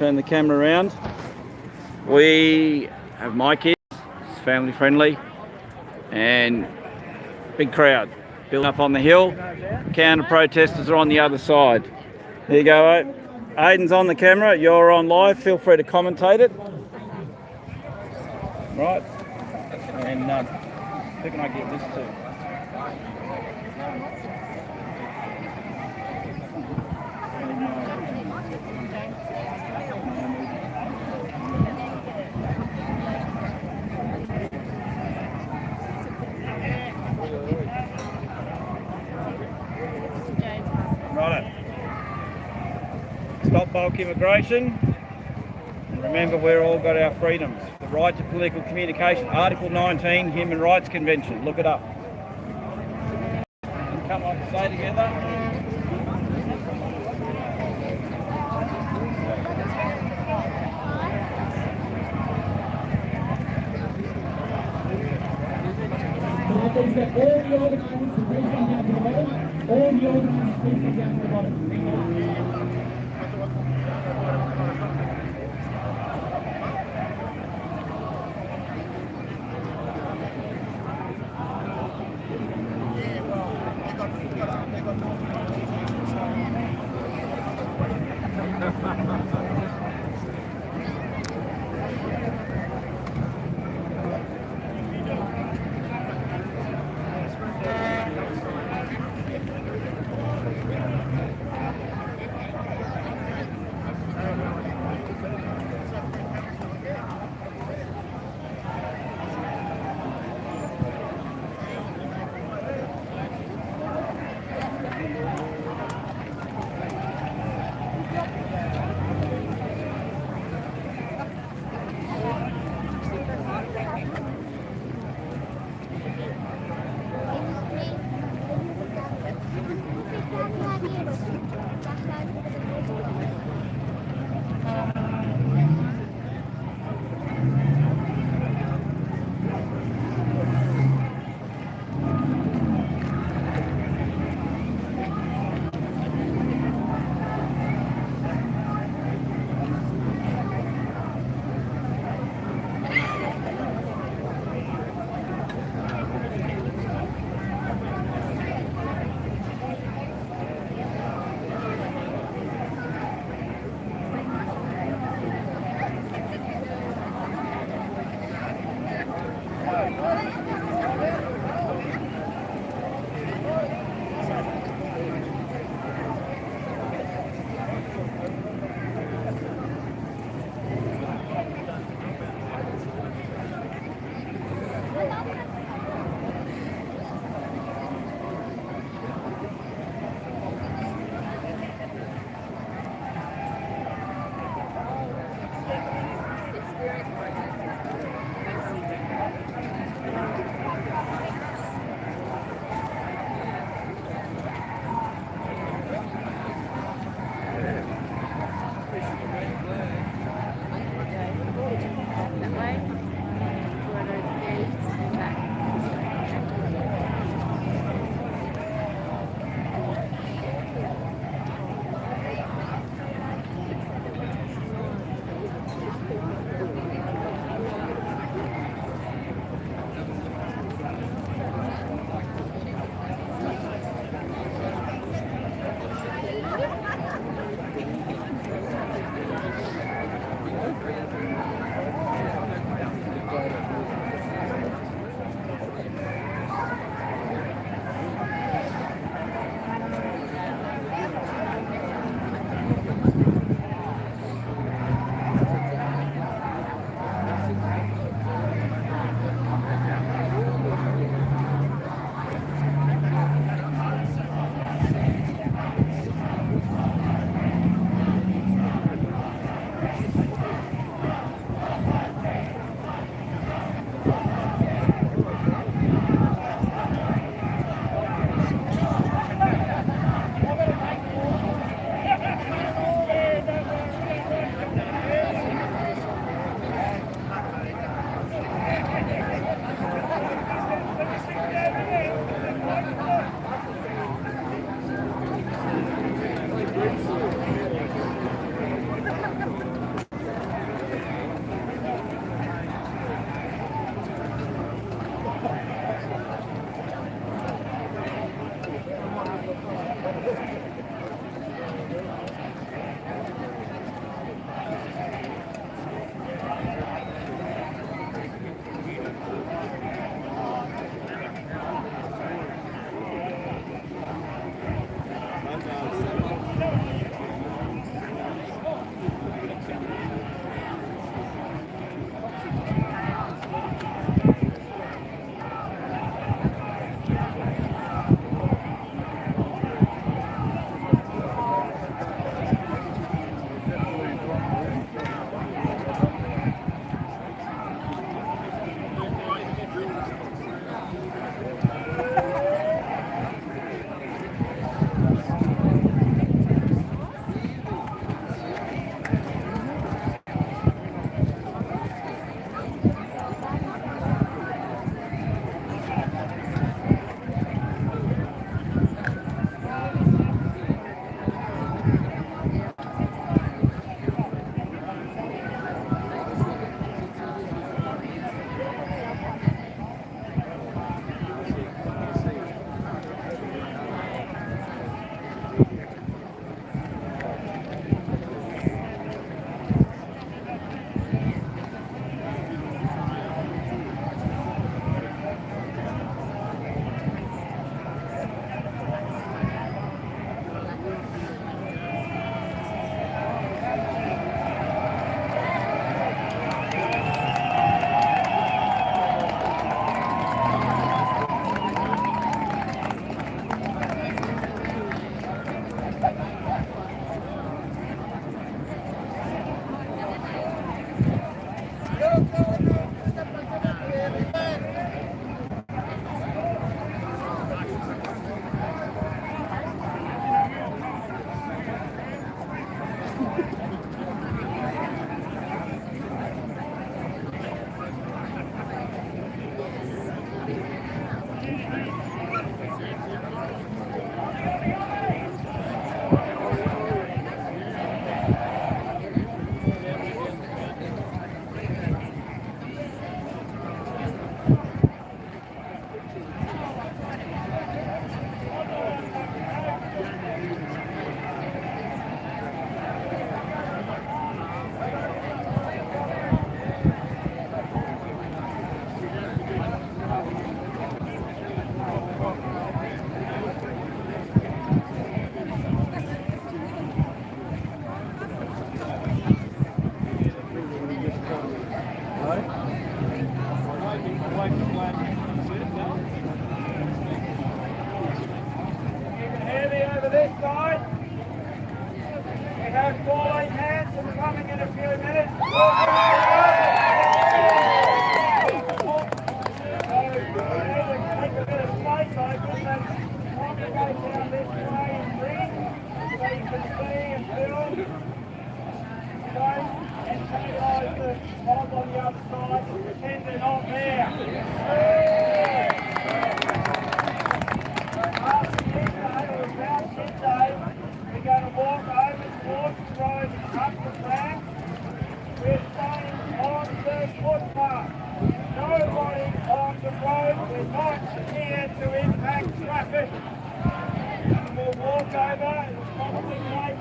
Turn the camera around. We have my kids, it's family friendly, and big crowd building up on the hill. Counter protesters are on the other side. There you go, Aiden's on the camera, you're on live, feel free to commentate it. Right, and who can I give this to? Right. Stop bulk immigration. And remember, we've all got our freedoms. The right to political communication. Article 19, Human Rights Convention. Look it up. Come on, say together. All the organisers, please come down to the bottom. All the organisers, please come down to the bottom. realise that I'm on the other side and pretend they're not there. After midday, or about midday, we're going to walk over towards the road and up the track. We're staying on the footpath. Nobody on the road. We're not here to impact traffic. We'll walk over. It'll probably take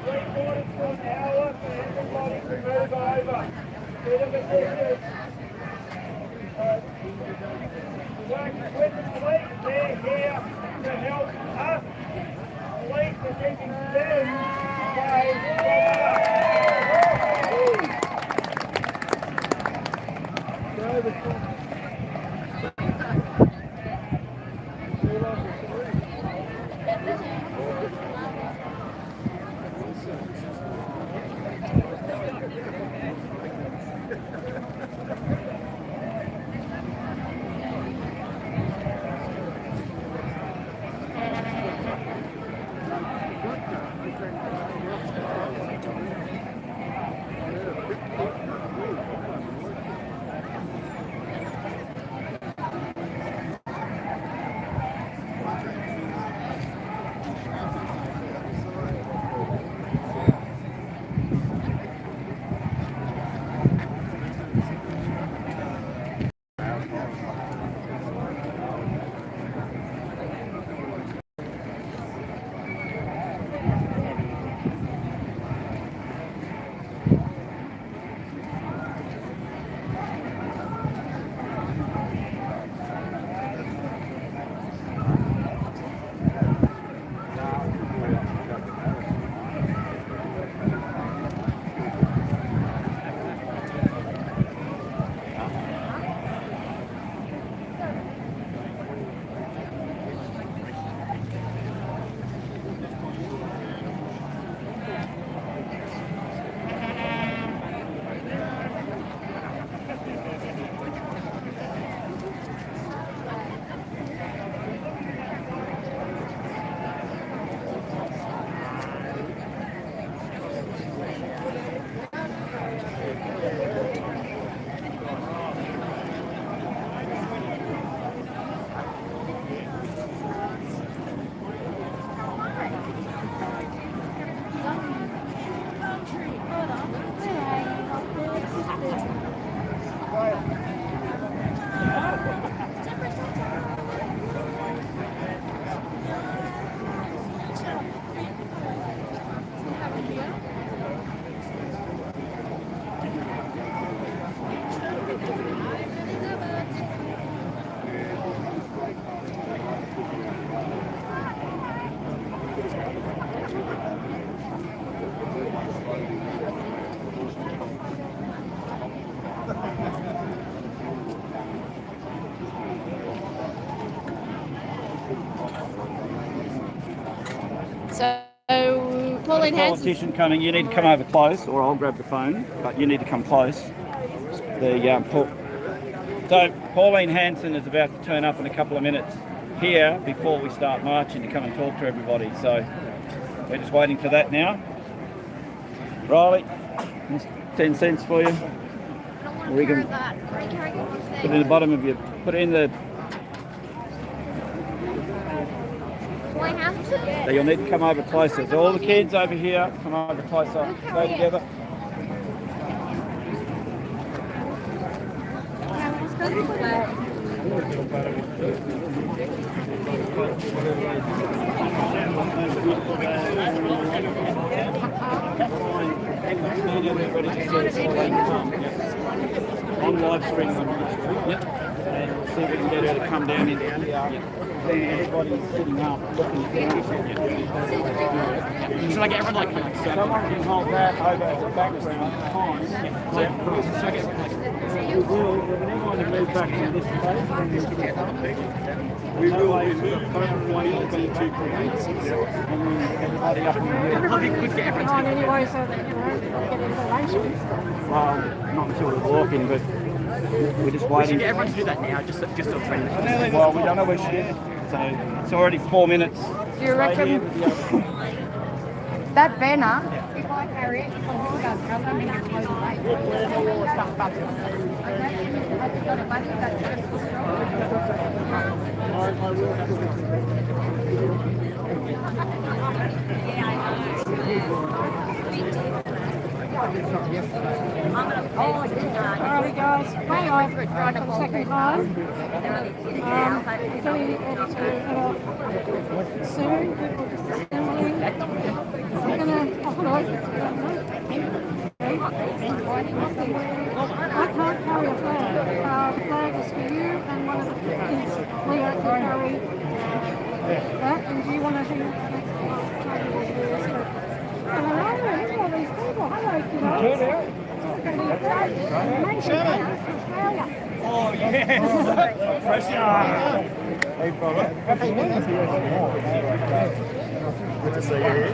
3/4 to an hour for everybody to move over. Bit of a distance. Working with the police, they're here to help us. Police are keeping them away from us. So, Pauline Hanson. Politician coming, you need to come over close, or I'll grab the phone, but you need to come close. So, Pauline Hanson is about to turn up in a couple of minutes here before we start marching to come and talk to everybody. So, we're just waiting for that now. Riley, 10 cents for you. We can put it in the bottom of your, put it in the. Do I have to? So you'll need to come over closer. So all the kids over here, come over closer, go together. On live stream. Yep. And see if we can get her to come down in here. Everybody's sitting up looking down. Should I get everyone like someone can hold that over at the background behind. So I get We will, when anyone to move back to this place, we will move one into two points, and then everybody up in the hill. probably could get everyone on anyway, so that you know, get information. Well, not until we're walking, but we're just to waiting. get everyone to do that now, just sort of train them. Well, we don't know where she is, so it's already 4 minutes. Do you reckon that banner like Harriet, you can go cover me and close the light. Alrighty guys, hang on for a second time. We're getting ready to head off soon. People just assembling. We're gonna, oh hello. I can't carry a flag. The flag is for you and one of the kids, Leo, can carry that. And do you want to do hello, look at all these people. Hello, kiddos. Oh, yes. Hey, brother. Good to see you here.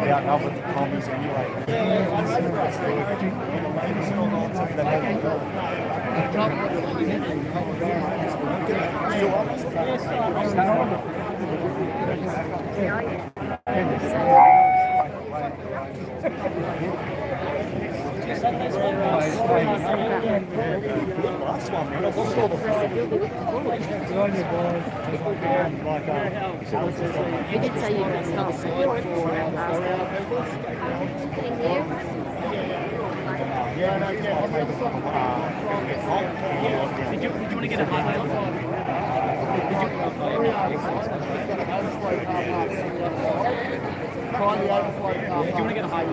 We outnumbered the commies anyway. Last one, man. I lost all the fun. You did say you could stop. Yeah, no, yeah. Did you want to get a high on? Did you want to get a high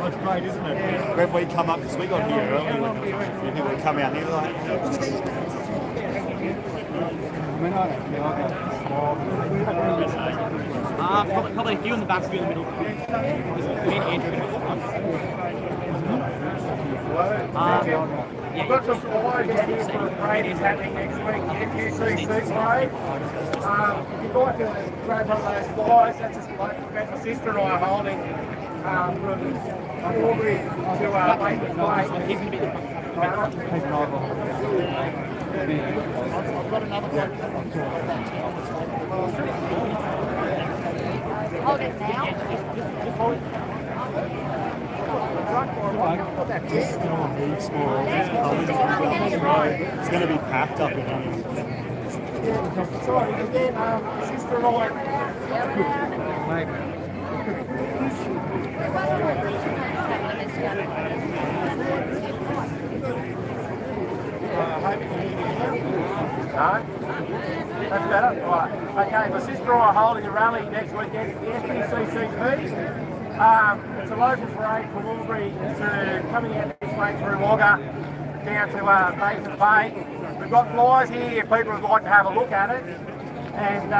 That's great, isn't it? When we come up, because we got here early, when people come out here, like, probably a few in the back, a few in the middle. Me and Andrew. We've got some flyers out here for the parade is happening next week, the FUCC parade. If you'd like to grab one of those flyers, that's just like my sister and I are holding from Aubrey to Baker's Way. Hold it now. it's going to be packed up in here. Sorry, again, sister and I. No? That's better? Right. Okay, my sister and I are holding a rally next weekend at the FUCCP. It's a local parade from Albury to coming out this way through Wagga down to Baker's Bay. We've got flyers here if people would like to have a look at it. And,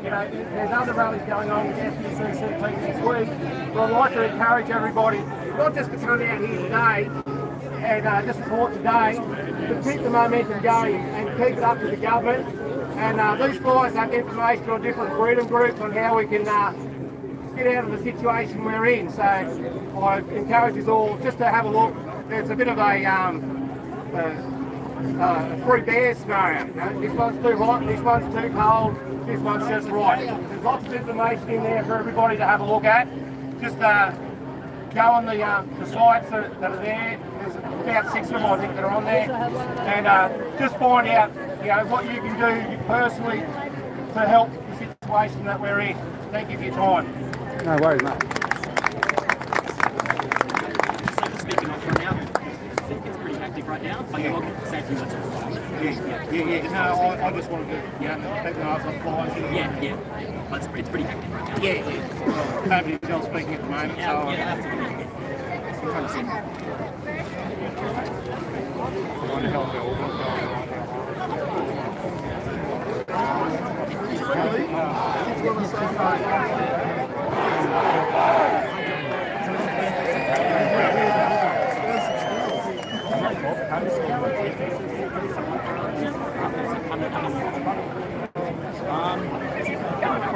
you know, there's other rallies going on with FUCCP next week. But I'd like to encourage everybody, not just to come out here today and just support today, but keep the momentum going and keep it up to the government. And these flyers have information on different freedom groups on how we can get out of the situation we're in. So I encourage us all just to have a look. There's a bit of a three bears scenario. You know, this one's too hot, this one's too cold, this one's just right. There's lots of information in there for everybody to have a look at. Just go on the sites that are there. There's about 6 of them, I think, that are on there. And just find out, you know, what you can do personally to help the situation that we're in. Thank you for your time. No worries, mate. Speaking of right now, it's pretty hectic right now, but you're welcome to say a few words. Yeah. No, I just wanted to, you know, people know some flyers. Yeah. But it's pretty hectic right now. Yeah. Nobody else speaking at the moment, so absolutely. I'm trying to send.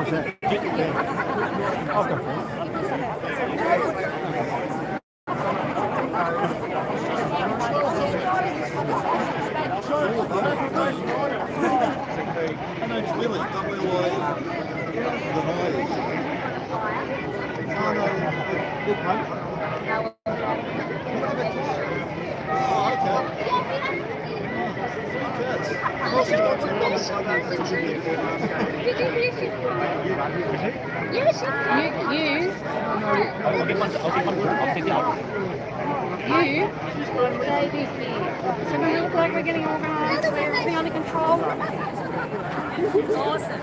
What's that? I've got a I know it's Willie, W-I, the Myers. Oh, no, big mate. Oh, okay. Well, she's got to long side of things in there. Stay with me. So we look like we're getting organised, we're everything under control. Awesome.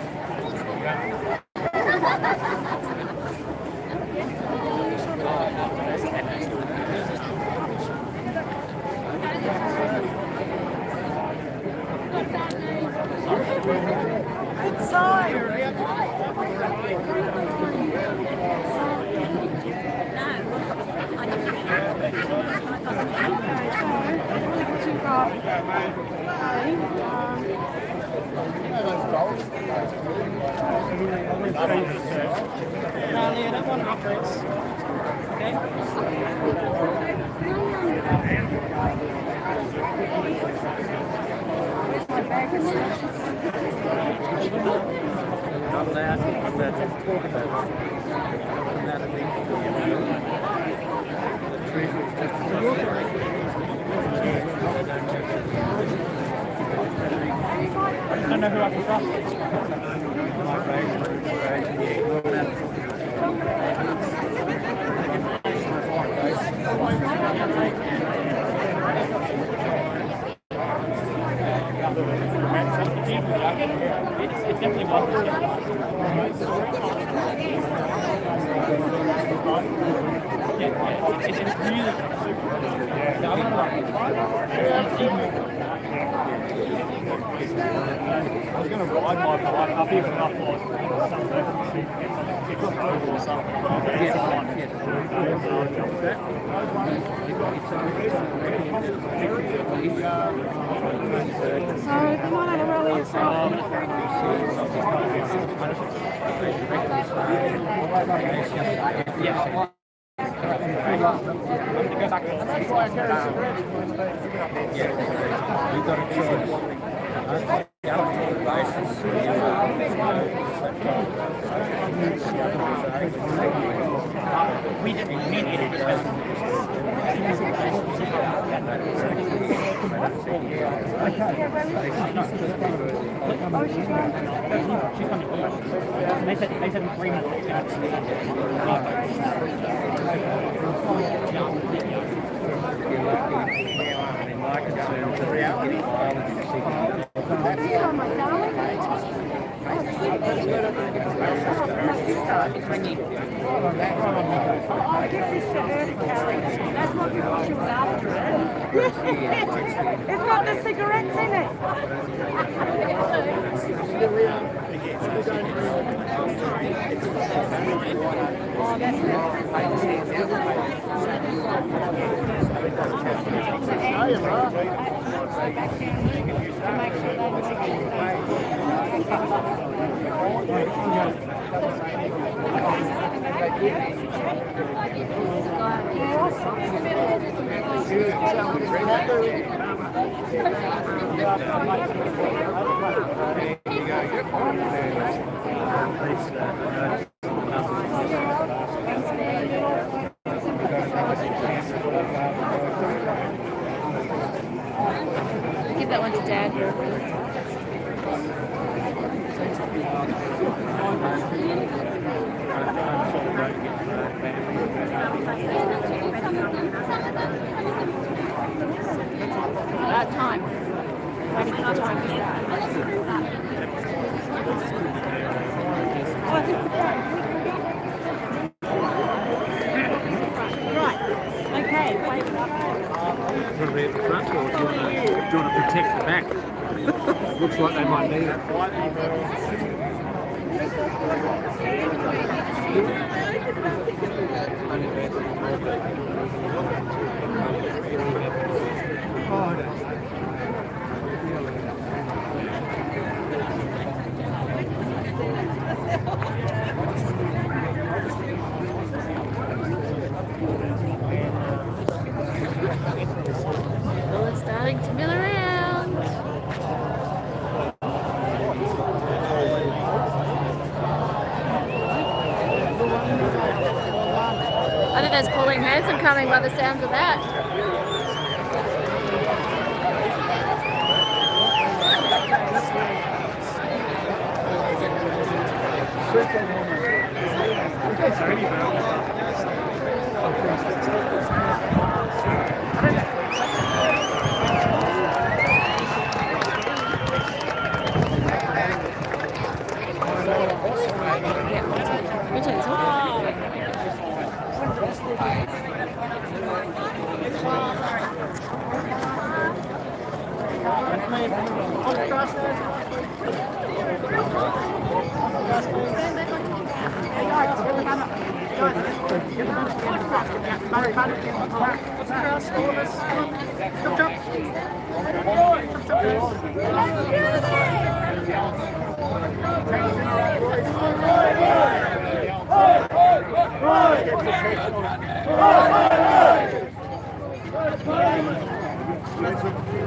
Good sign. I don't know who I can trust. It's definitely one. Yeah, it's really I was going to ride my bike up even up like something over or something. So they might have a rally yourself. Yeah. We've got a choice. We didn't mean it. They said 3 minutes. My concern is that we get mileage and signal. Oh my darling. I'll give this to her to carry. That's what she was after. It's got the cigarettes in it. Oh, give that one to Dad. Time. Maybe the time is that. Right. Okay. Wait. Do you want to be at the front or do you want to protect the back? Looks like they might need it. Oh, I think there's Pauline Hanson coming by the sounds of that.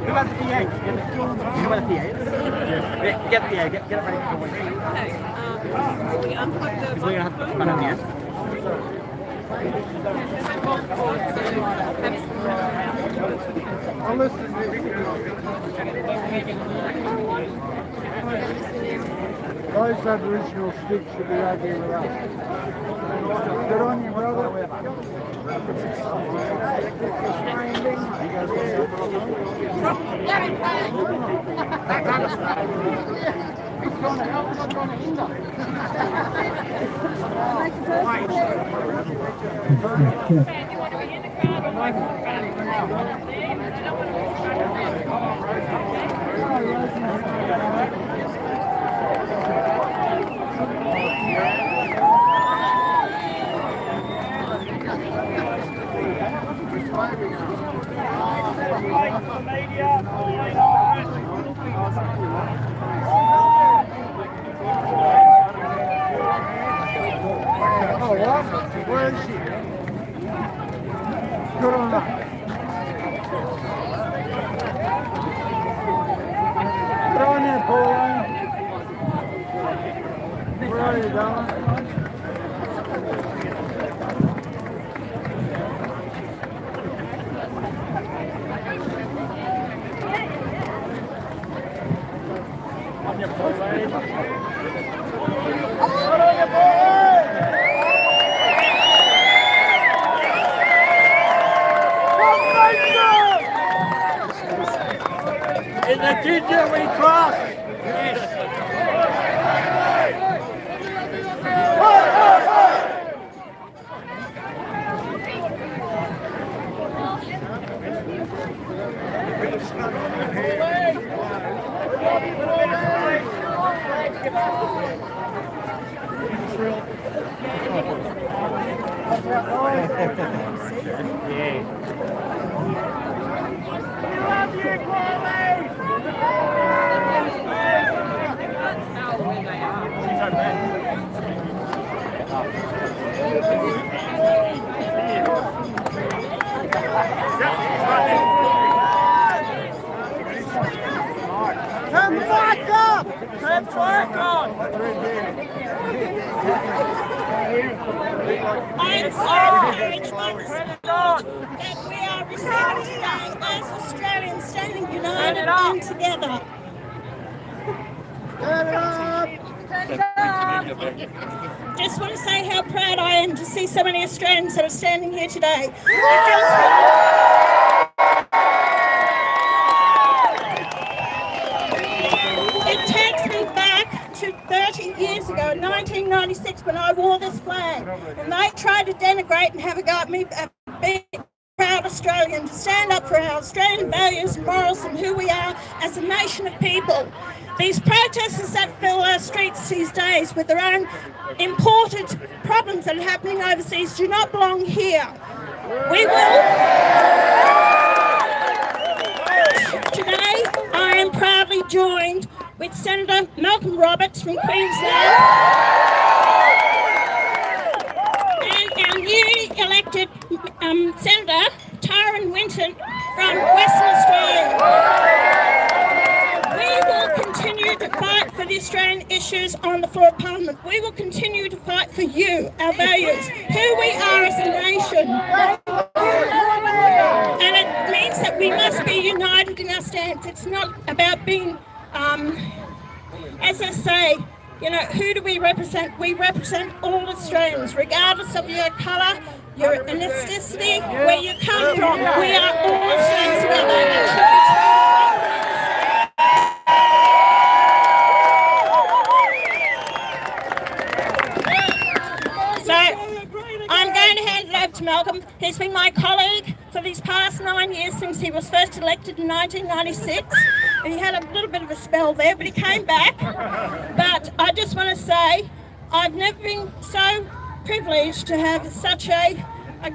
Who has the PA? You have the PA? Yeah, get the PA, get it ready for the we unplug the... We're going to have to put on the end. Those Aboriginal sticks should be right here with us. Good on you, brother. Oh, what? Where is she? Good on her. Good on you, Pauline. Where are you, darling? In the future we trust. Yes. Come back up! Come back up! I'm so encouraged by this report that we are receiving today as Australians standing united and together. Turn it up! Just want to say how proud I am to see so many Australians that are standing here today. It takes me back to 30 years ago, 1996, when I wore this flag, and they tried to denigrate and have a go at me, a big, proud Australian, to stand up for our Australian values and morals and who we are as a nation of people. These protesters that fill our streets these days with their own imported problems that are happening overseas do not belong here. We will. Today, I am proudly joined with Senator Malcolm Roberts from Queensland and our newly elected Senator Thaler Winton from Western Australia. We will continue to fight for the Australian issues on the floor of Parliament. We will continue to fight for you, our values, who we are as a nation. And it means that we must be united in our stance. It's not about being, as I say, you know, who do we represent? We represent all Australians, regardless of your colour, your ethnicity, where you come from. We are all Australians together. So I'm going to hand it over to Malcolm. He's been my colleague for these past 9 years since he was first elected in 1996. And he had a little bit of a spell there, but he came back. But I just want to say, I've never been so privileged to have such a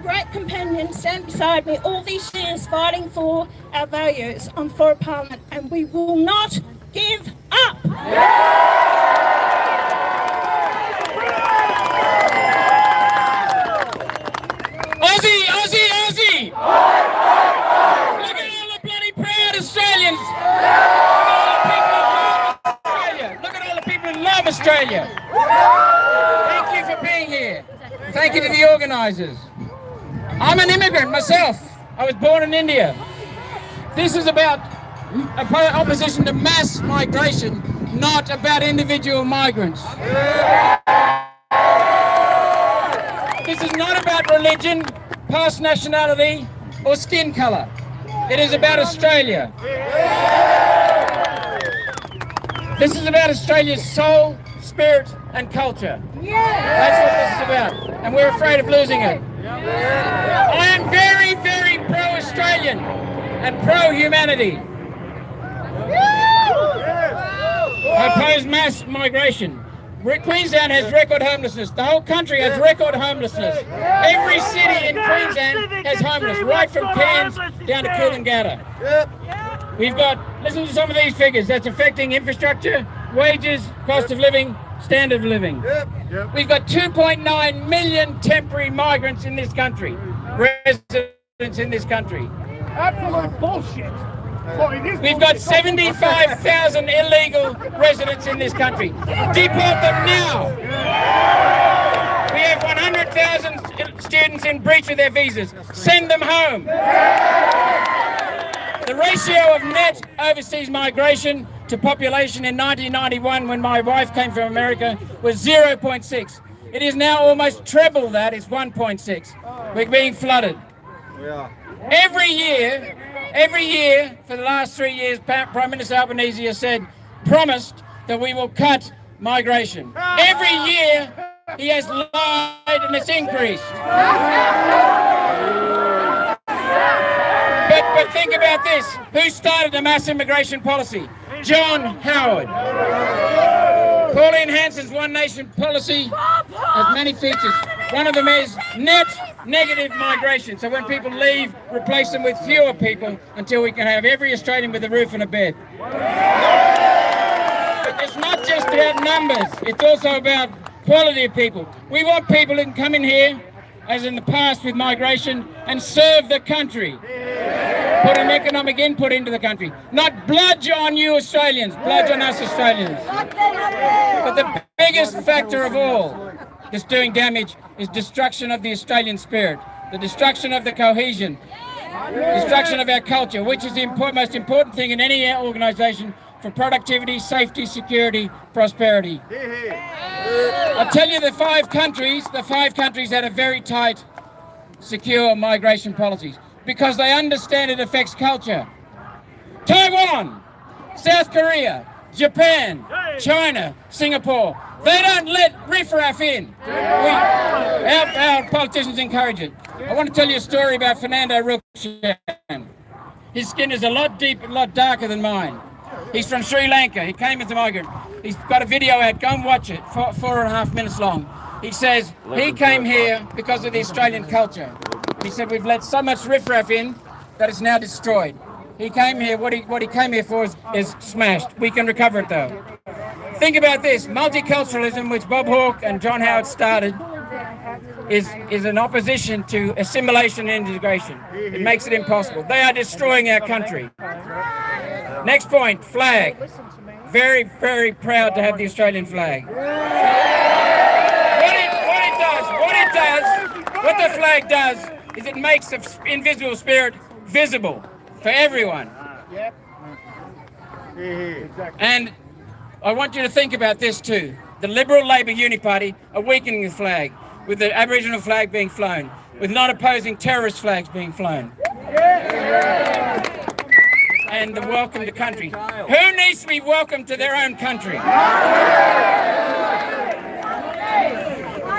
great companion stand beside me all these years fighting for our values on the floor of Parliament, and we will not give up. Aussie, Aussie, Aussie! Look at all the bloody proud Australians! Look at all the people who love Australia! Thank you for being here. Thank you to the organisers. I'm an immigrant myself. I was born in India. This is about opposition to mass migration, not about individual migrants. This is not about religion, past nationality, or skin colour. It is about Australia. This is about Australia's soul, spirit, and culture. That's what this is about, and we're afraid of losing it. I am very, very pro-Australian and pro-humanity. I oppose mass migration. Queensland has record homelessness. The whole country has record homelessness. Every city in Queensland has homeless, right from Cairns down to Coolangatta. We've got, listen to some of these figures, that's affecting infrastructure, wages, cost of living, standard of living. We've got 2.9 million temporary migrants in this country, residents in this country. Absolute bullshit. We've got 75,000 illegal residents in this country. Deport them now. We have 100,000 students in breach of their visas. Send them home. The ratio of net overseas migration to population in 1991, when my wife came from America, was 0.6. It is now almost treble that. It's 1.6. We're being flooded. Every year for the last 3 years, Prime Minister Albanese has promised that we will cut migration. Every year he has lied and it's increased. But think about this. Who started the mass immigration policy? John Howard. Pauline Hanson's One Nation policy has many features. One of them is net negative migration. So when people leave, replace them with fewer people until we can have every Australian with a roof and a bed. But it's not just about numbers. It's also about quality of people. We want people who can come in here, as in the past with migration, and serve the country. Put an economic input into the country. Not bludge on you Australians, bludge on us Australians. But the biggest factor of all that's doing damage is destruction of the Australian spirit, the destruction of the cohesion, destruction of our culture, which is the most important thing in any organisation for productivity, safety, security, prosperity. I'll tell you the five countries had a very tight, secure migration policies because they understand it affects culture. Taiwan, South Korea, Japan, China, Singapore. They don't let riffraff in. Our politicians encourage it. I want to tell you a story about Fernando Ruchan. His skin is a lot deeper, a lot darker than mine. He's from Sri Lanka. He came as a migrant. He's got a video out. Go and watch it. 4.5 minutes long. He says he came here because of the Australian culture. He said we've let so much riffraff in that it's now destroyed. He came here. What he came here for is smashed. We can recover it though. Think about this. Multiculturalism, which Bob Hawke and John Howard started, is an opposition to assimilation and integration. It makes it impossible. They are destroying our country. Next point, flag. very, very proud to have the Australian flag. What the flag does is it makes the invisible spirit visible for everyone. And I want you to think about this too. The Liberal Labor Uni Party are weakening the flag, with the Aboriginal flag being flown, with not opposing terrorist flags being flown. And the welcome to country. Who needs to be welcomed to their own country? I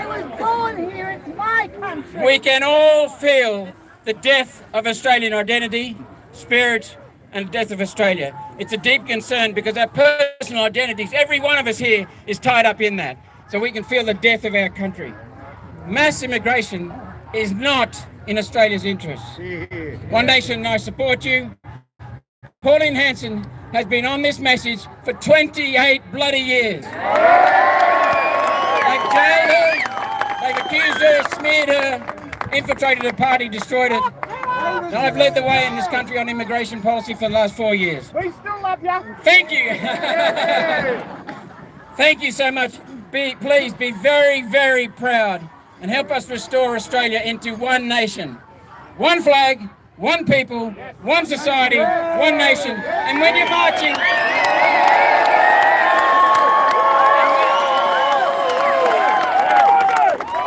was born here, it's my country. We can all feel the death of Australian identity, spirit, and death of Australia. It's a deep concern because our personal identities, every one of us here is tied up in that. So we can feel the death of our country. Mass immigration is not in Australia's interests. One Nation, I support you. Pauline Hanson has been on this message for 28 bloody years. They've jailed her, they've accused her, smeared her, infiltrated her party, destroyed it. And I've led the way in this country on immigration policy for the last 4 years. We still love you. Thank you. Thank you so much. Please be very, very proud and help us restore Australia into one nation. One flag, one people, one society, one nation. And when you're marching... I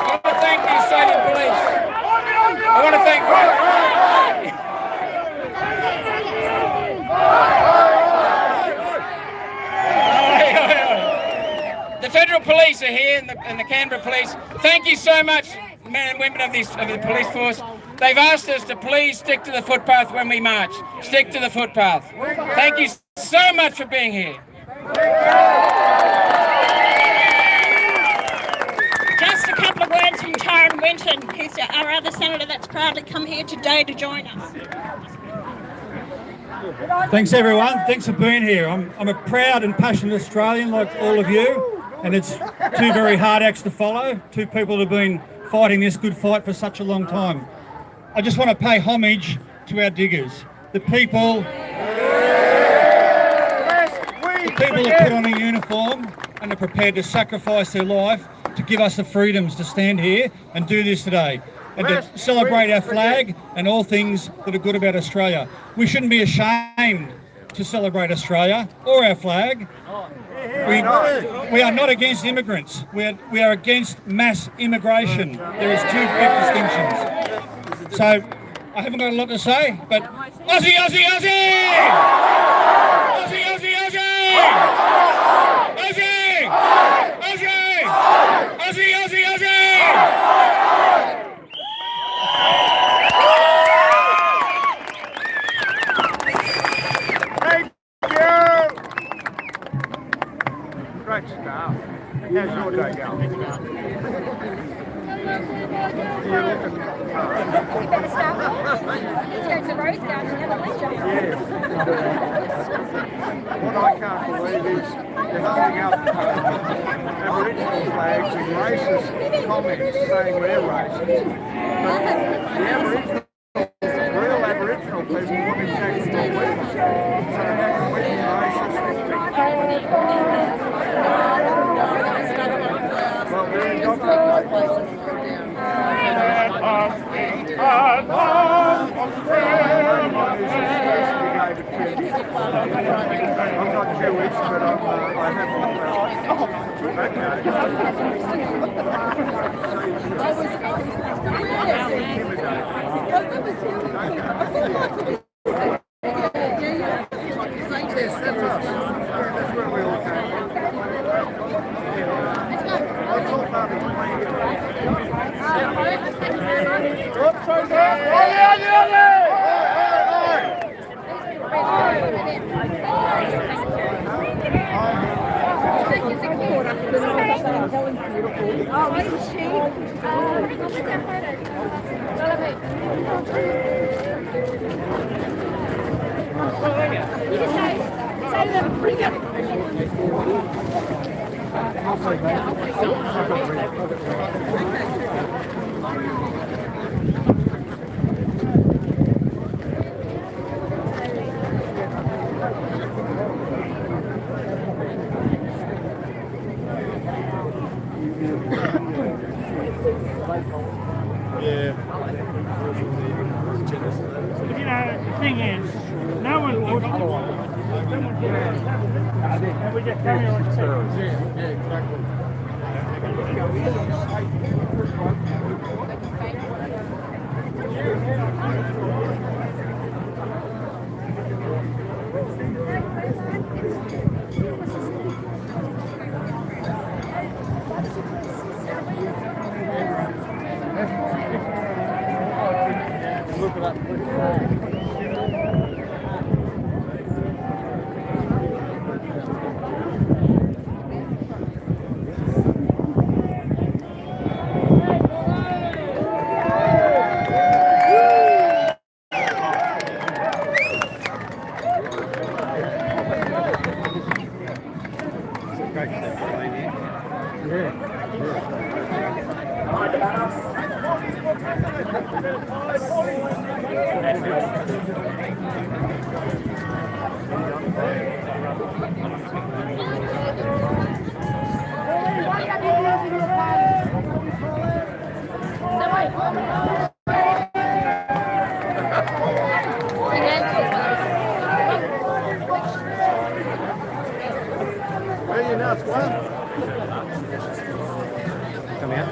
want to thank the Australian Police. I want to thank... The Federal Police are here and the Canberra Police. Thank you so much, men and women of the police force. They've asked us to please stick to the footpath when we march. Stick to the footpath. Thank you so much for being here. Just a couple of words from Tyron Winton, who's our other senator that's proudly come here today to join us. Thanks everyone, thanks for being here. I'm a proud and passionate Australian like all of you, and it's two very hard acts to follow, two people that have been fighting this good fight for such a long time. I just want to pay homage to our diggers, the people that put on a uniform and are prepared to sacrifice their life to give us the freedoms to stand here and do this today, and to celebrate our flag and all things that are good about Australia. We shouldn't be ashamed to celebrate Australia or our flag. We are not against immigrants. We are against mass immigration. There is two big distinctions. So I haven't got a lot to say, but Aussie, Aussie, Aussie! Aussie, Aussie, Aussie! Aussie! Aussie! Aussie, Aussie, Aussie! Great stuff. How's your day going? You better start. Let's go to Rose Garden and have a lecture. Yes. What I can't believe is they're holding up Aboriginal flags and racist comments saying we're racist. But the Aboriginal, real Aboriginal people want exactly what we want. So how can we be racist? Well, we're indoctrinated. I'm not Jewish, but I have that's where we all came from. It's all part of the plan. Yeah. But you know, the thing is, no one would. And we just carry on. Yeah, exactly. Look it up. Where are you now, Squire? Come out.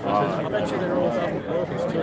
I bet you they're all double purpose too.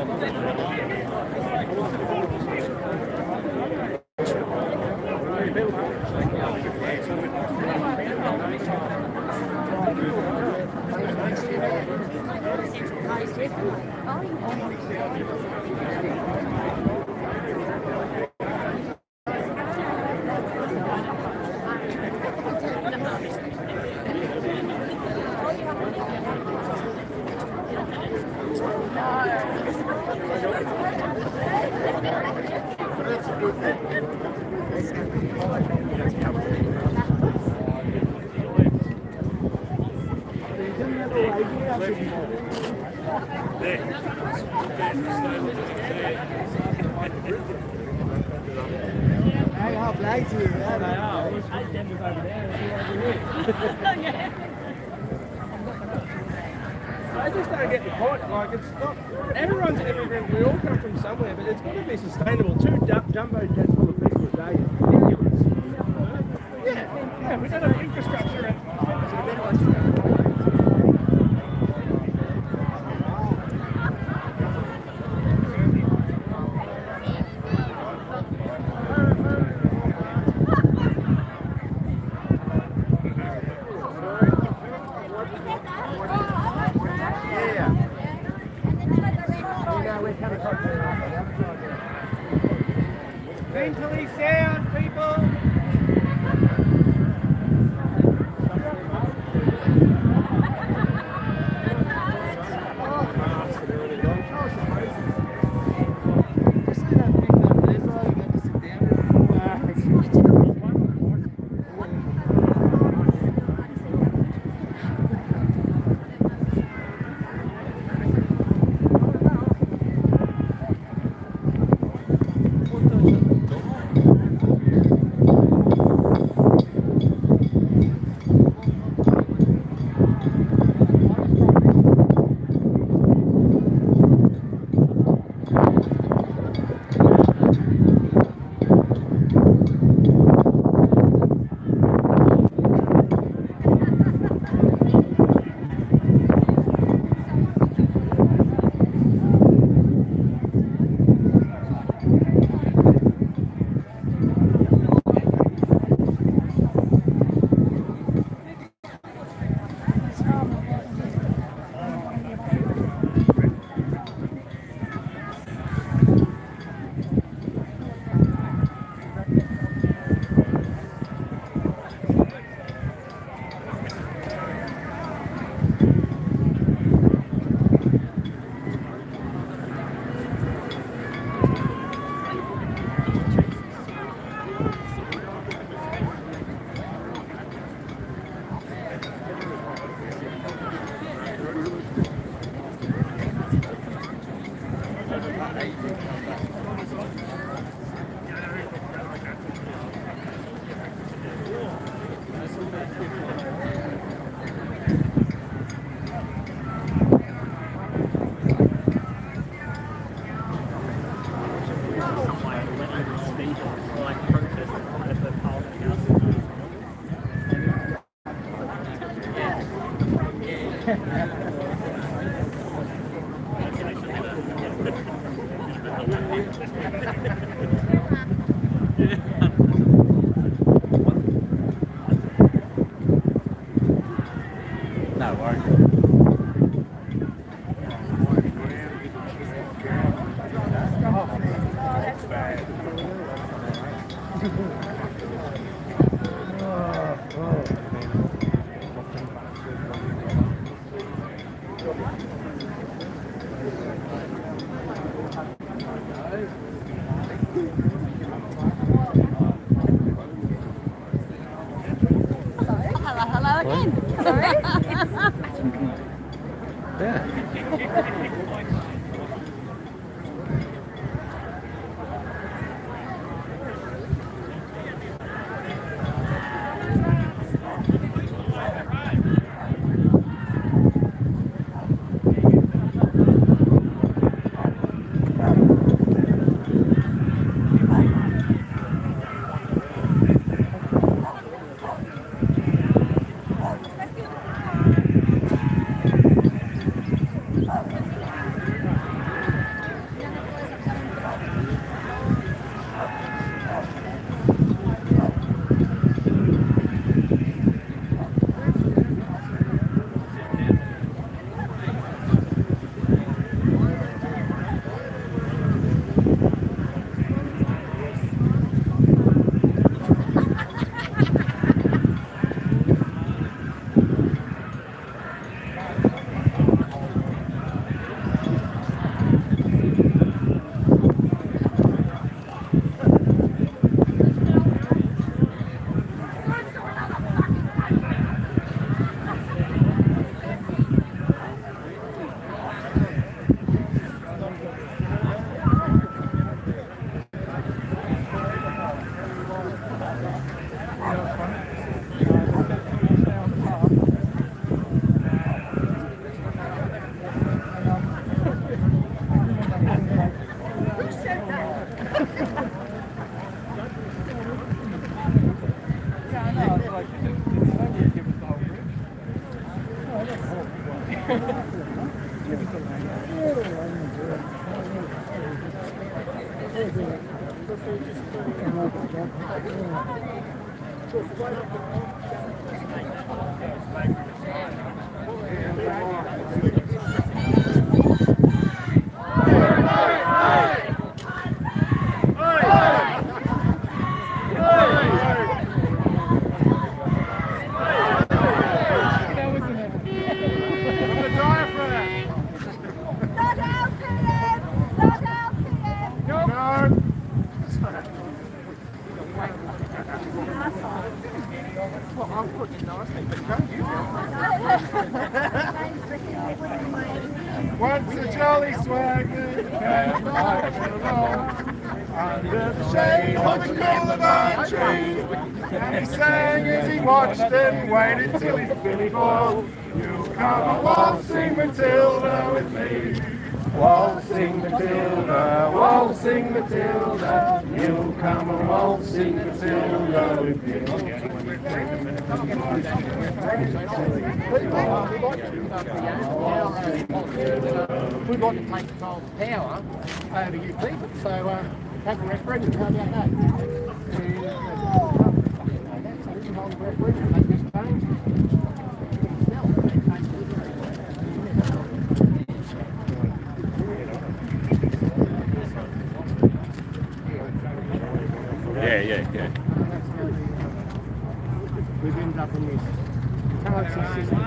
I just don't get the point. Like, it's not. Everyone's immigrant. We all come from somewhere, but it's got to be sustainable. Two jumbo jets full of people a day is ridiculous. Yeah, we don't have infrastructure and. Mentally sound, people! No worries. Hello again. Once a jolly swagman came riding along under the shade of a coolabah tree, and he sang as he watched and waited till his billy boiled. You'll come a waltzing Matilda with me, waltzing Matilda, waltzing Matilda. You'll come a waltzing Matilda with me. We'd like to take control of the power over you people, so have a referendum. How about that? Hold a referendum, make this change. Yeah. We've ended up in this currency system.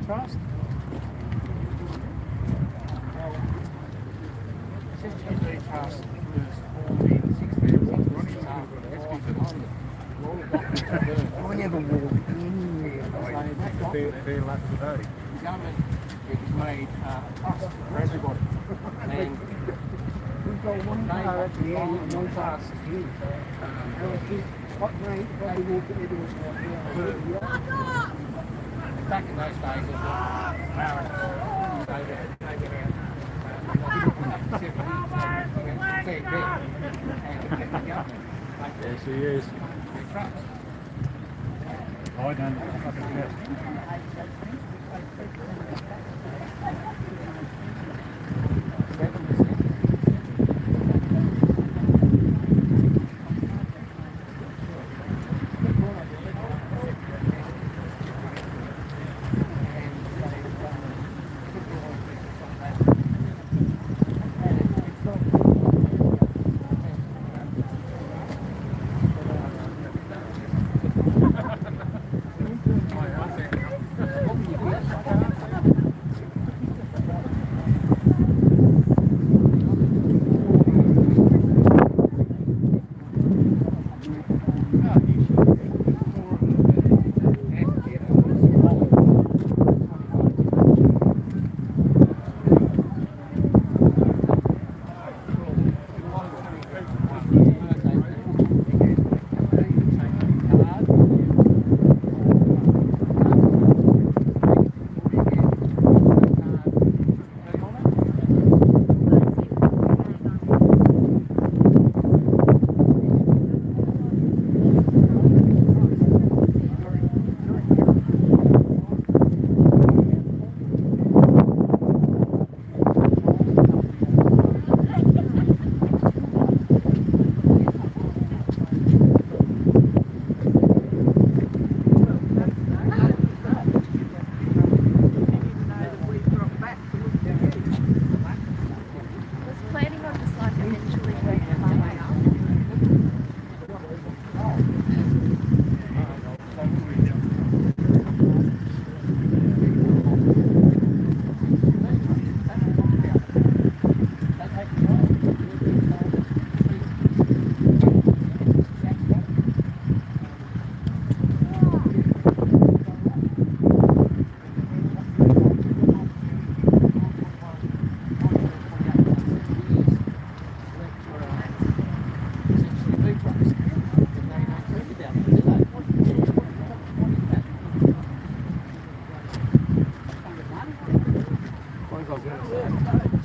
Trust. Trust I never walked in there. Fair luck today. The government has made trust for everybody. And we've got one car at the end and one car here. What rate they walk back in those days, it was Yes, he is. I don't fucking know.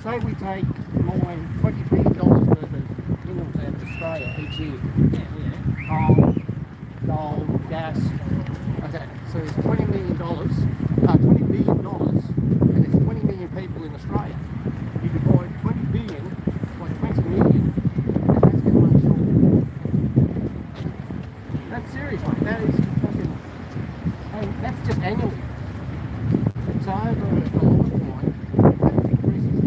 Say we take more than $20 billion worth of minerals out of Australia each year. Coal, gold, gas. Okay, so there's $20 billion, and there's 20 million people in Australia. You divide 20 billion by 20 million, and that's how much you're... That's serious, mate. That is fucking... And that's just annually. So over a long time, that increases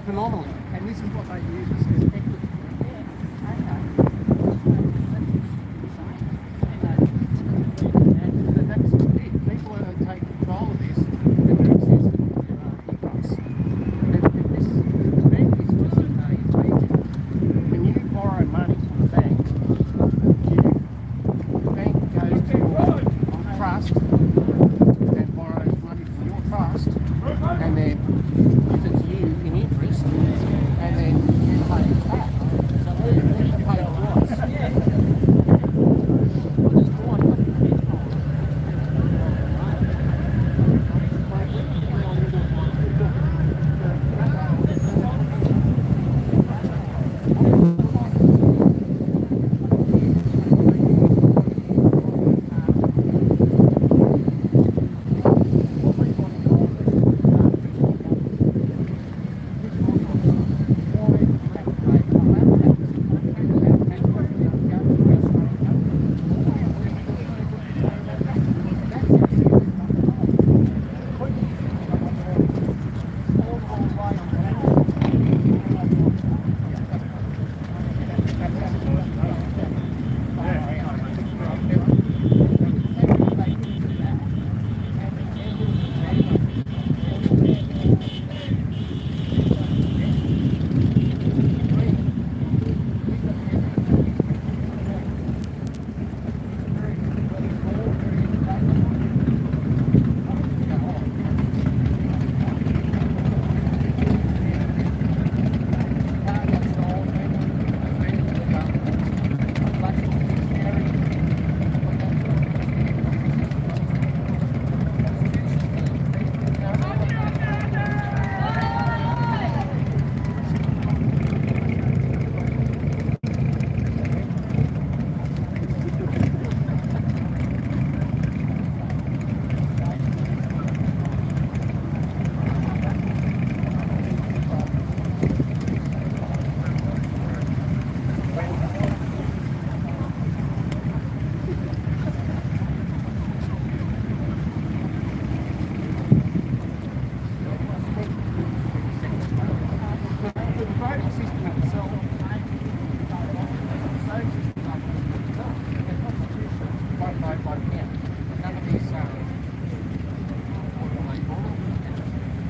phenomenally. And this is what they use as equity. Okay.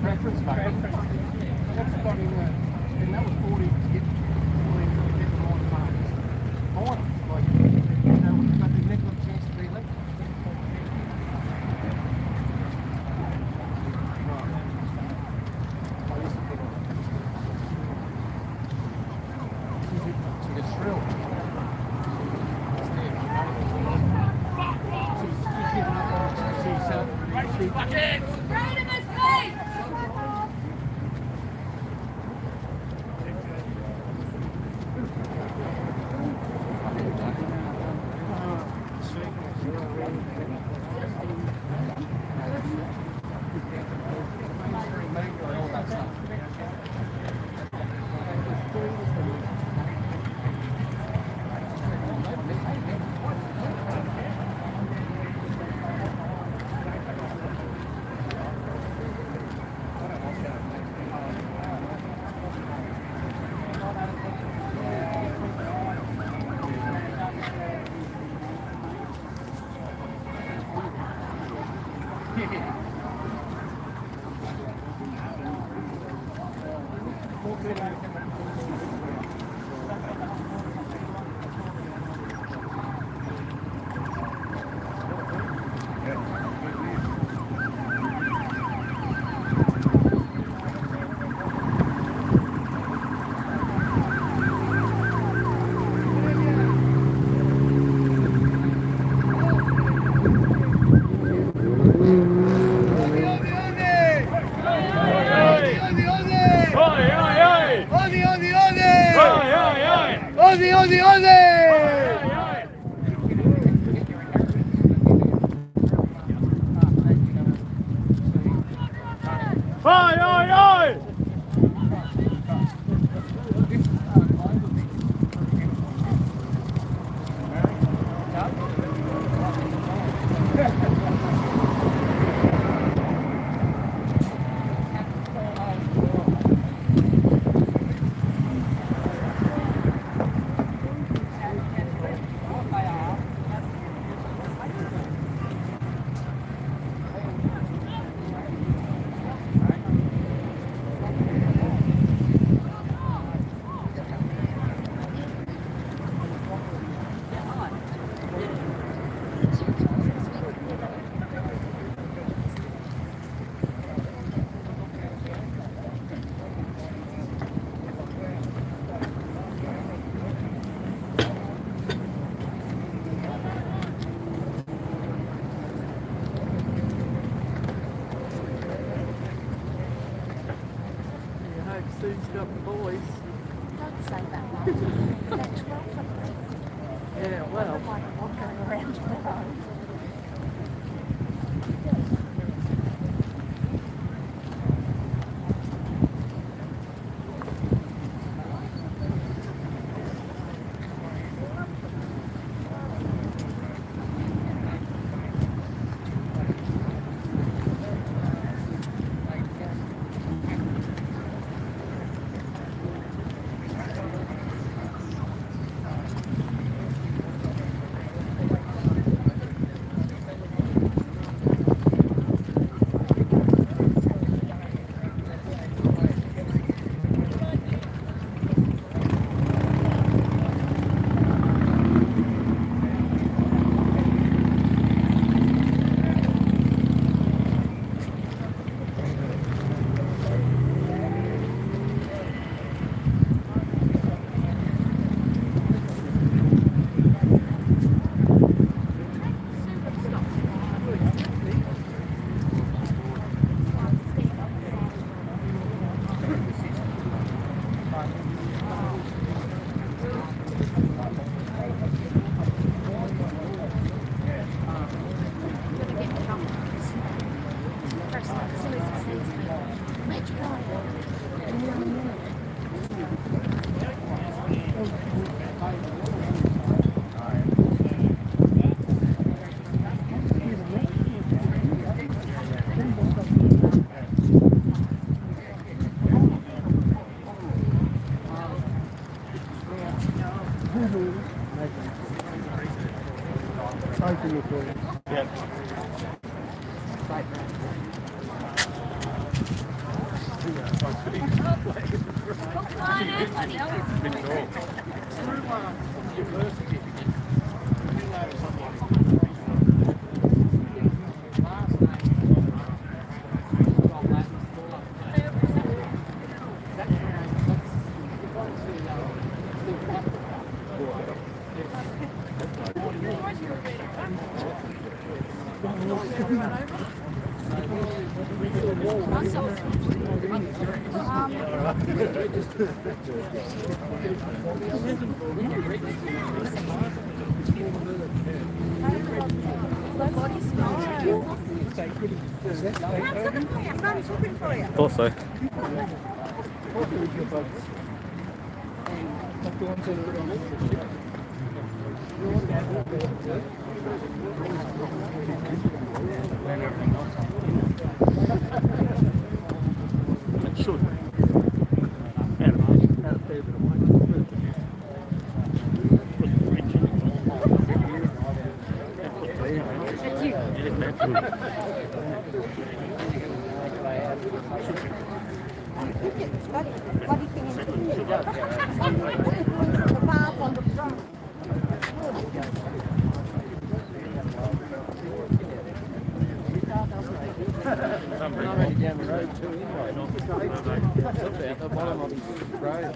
Preference voting. That's got in there, and that was 40 to get the right parties. Fine, like, but they never got a chance to be elected. It's real. Freedom is peace! Sue's got the boys. Don't say that, Mum. They're 12 of them. Yeah, well. I'm going around tomorrow. Thought so. It should. Already down the road too, anyway. At the bottom of his road.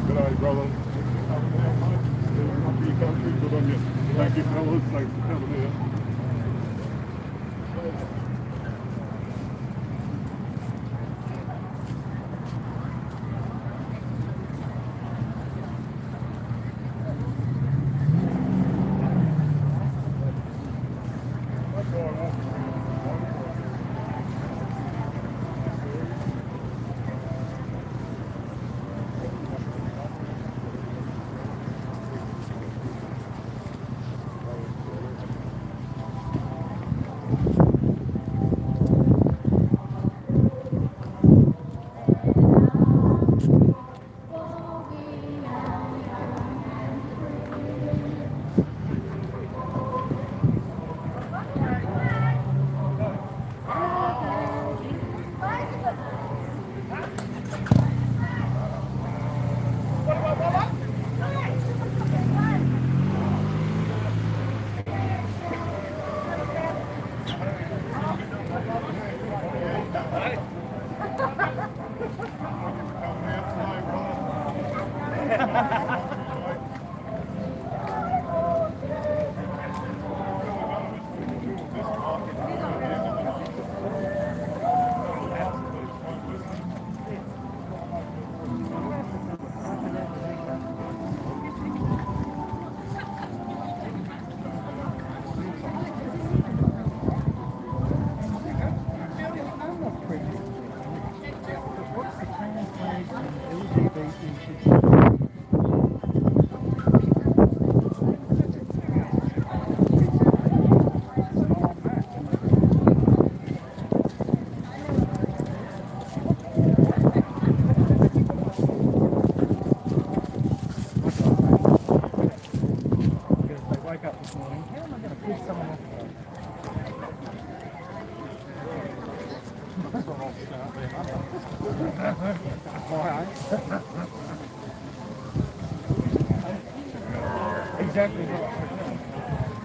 G'day, brother. For your country, good on you. Thank you, fellas. Thanks for coming here. Exactly right.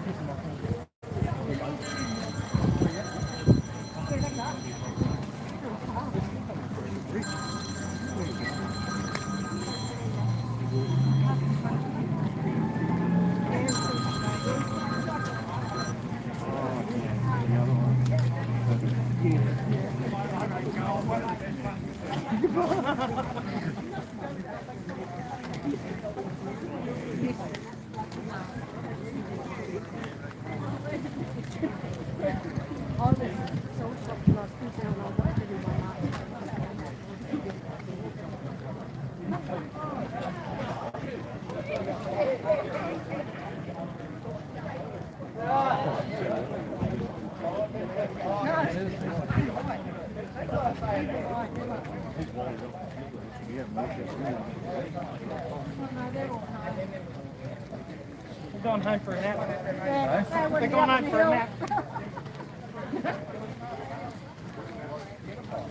We're going home for a nap. They're going home for a nap.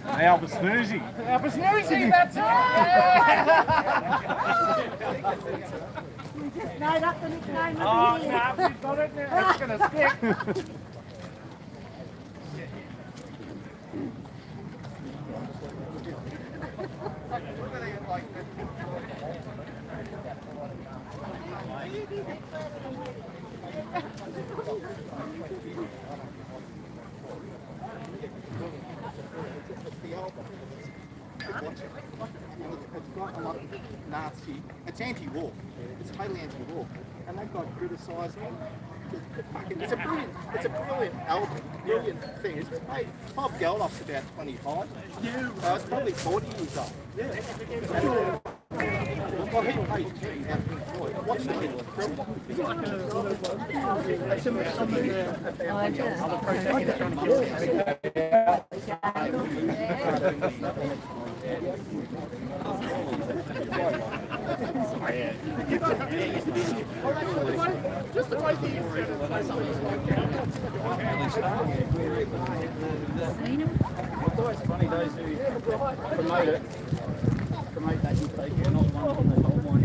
Alba Snoozy. Alba Snoozy, that's We just made up the nickname Oh, of the year. no, we've got it now. It's going to stick. It's got a lot of Nazi. It's anti-war. It's totally anti-war, and they've got criticising It's a brilliant album, brilliant thing. It's made, Bob Geldof's about 25. Yeah. It's probably 40 years old. Yeah. Well, he played Teddy out of Pink Floyd. What's the name? Just the way he it's always funny, those who promote it, promote that mistake, and not one from the top one.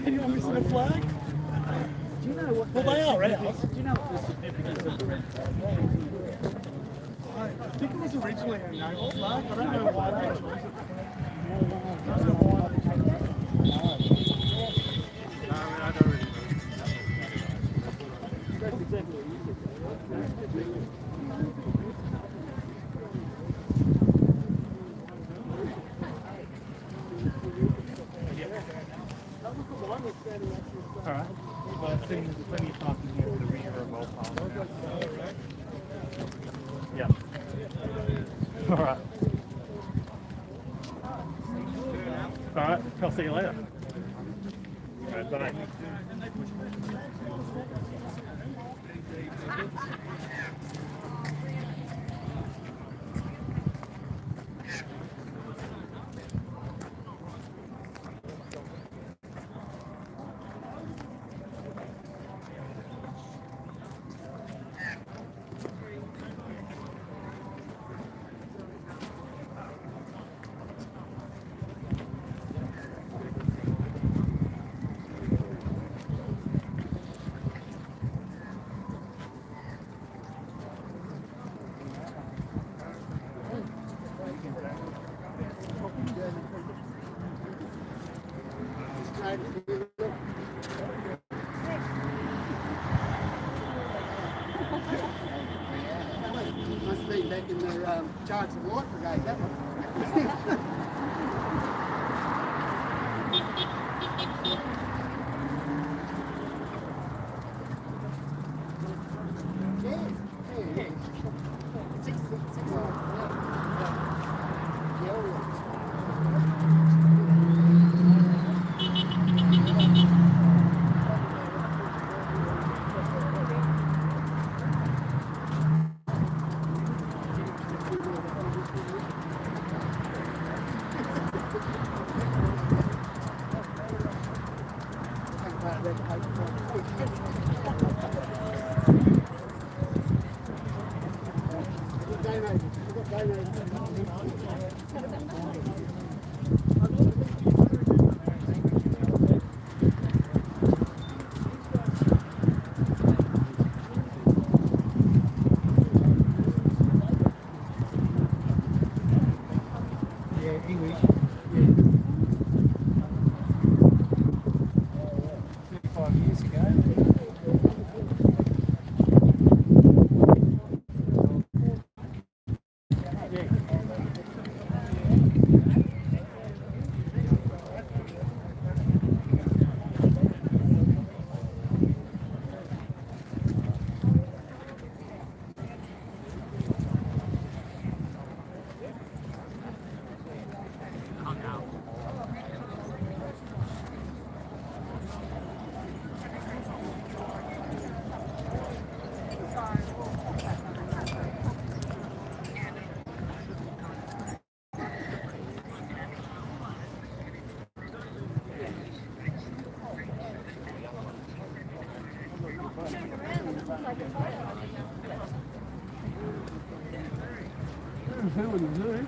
Anyone missing a flag? Do you know what? Well, they are ours. Do you know what the significance of the red flag? I think it was originally a naval flag. I don't know why they chose it. I don't really know. That's exactly what you said. Alright. Well, I think there's plenty of parking here for the rear of well park. Yeah. Alright. Alright, I'll see you later. Alright, bye. Must be back in the Charge of Light Brigade, that one. poo in the zoo.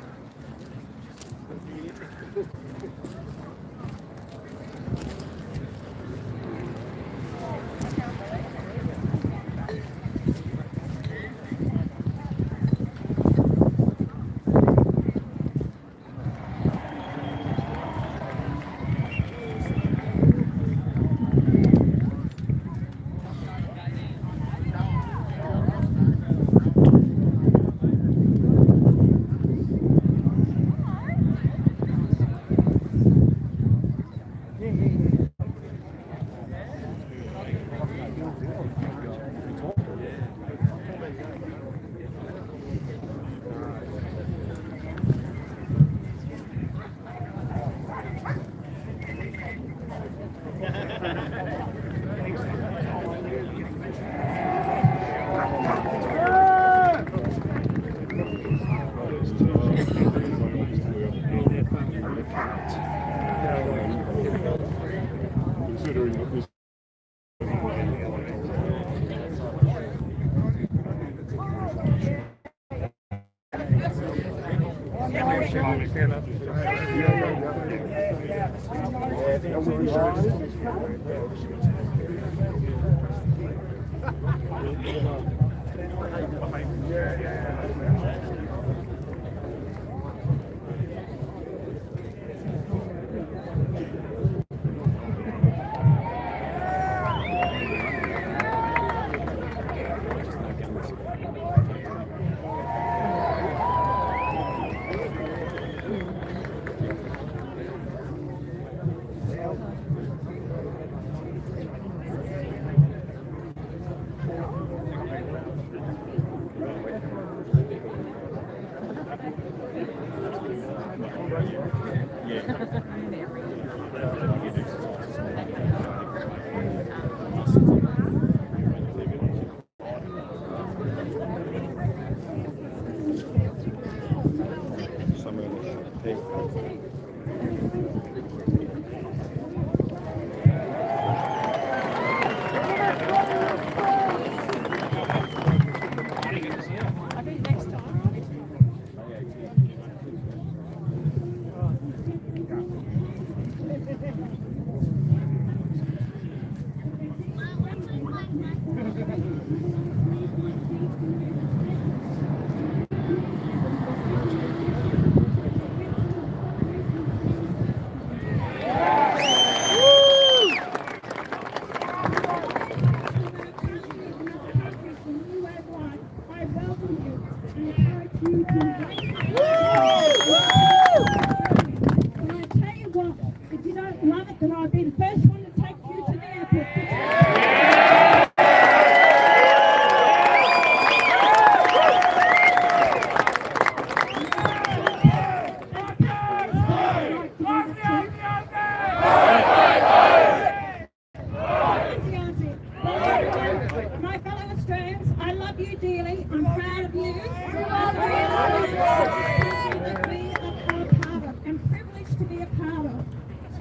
Considering that this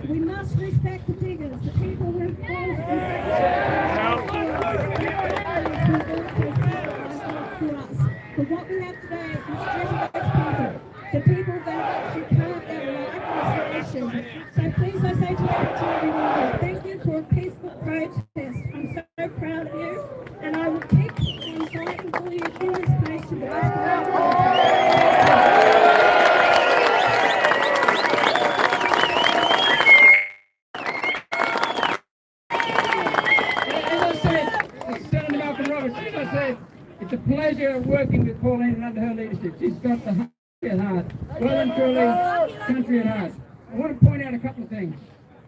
We must respect the diggers, the people who for what we have today is people, the people that actually carved their life in this nation. So please, I say to everyone, thank you for a peaceful protest. I'm so proud of you, and I will keep on fighting for you in this place to the rest of the world. It's a pleasure working with Pauline and under her leadership. She's got the country at heart. Well and truly, country at heart. I want to point out a couple of things.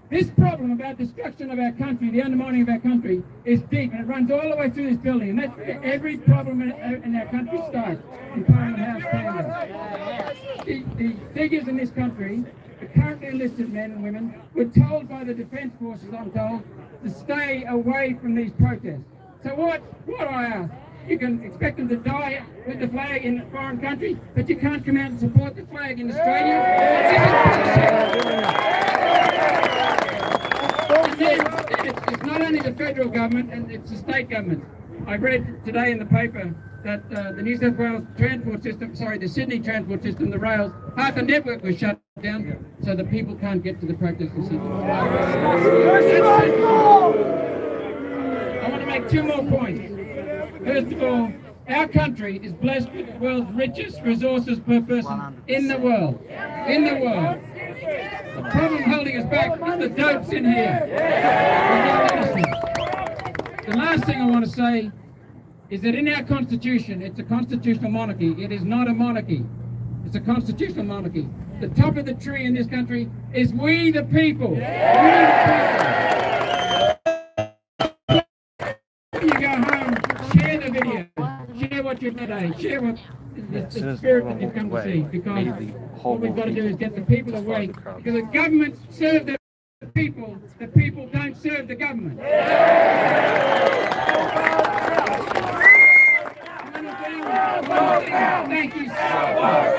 This problem about destruction of our country, the undermining of our country, is deep, and it runs all the way through this building. And that's where every problem in our country starts, in Parliament House, Canberra. The diggers in this country, the currently enlisted men and women, were told by the Defence Forces, I'm told, to stay away from these protests. So what I ask? You can expect them to die with the flag in a foreign country, but you can't come out and support the flag in Australia. And then it's not only the federal government and it's the state government. I read today in the paper that the New South Wales transport system, the Sydney transport system, the rails, half the network was shut down so that people can't get to the protest in Sydney. I want to make two more points. First of all, our country is blessed with the world's richest resources per person in the world. In the world. The problem holding us back is the dopes in here. The last thing I want to say is that in our constitution, it's a constitutional monarchy. It is not a monarchy. It's a constitutional monarchy. The top of the tree in this country is we the people. We the people. When you go home, share the video. Share what you've today. Share what the spirit that you've come to see. Because what we've got to do is get the people awake. Because the government serve the people don't serve the government. Thank you so much.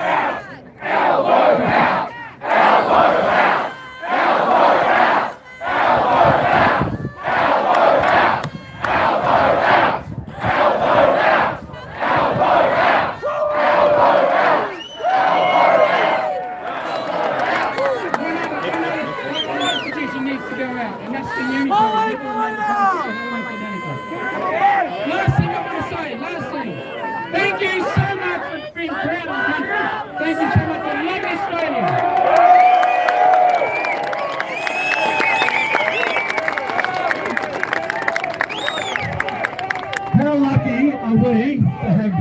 How lucky are we to have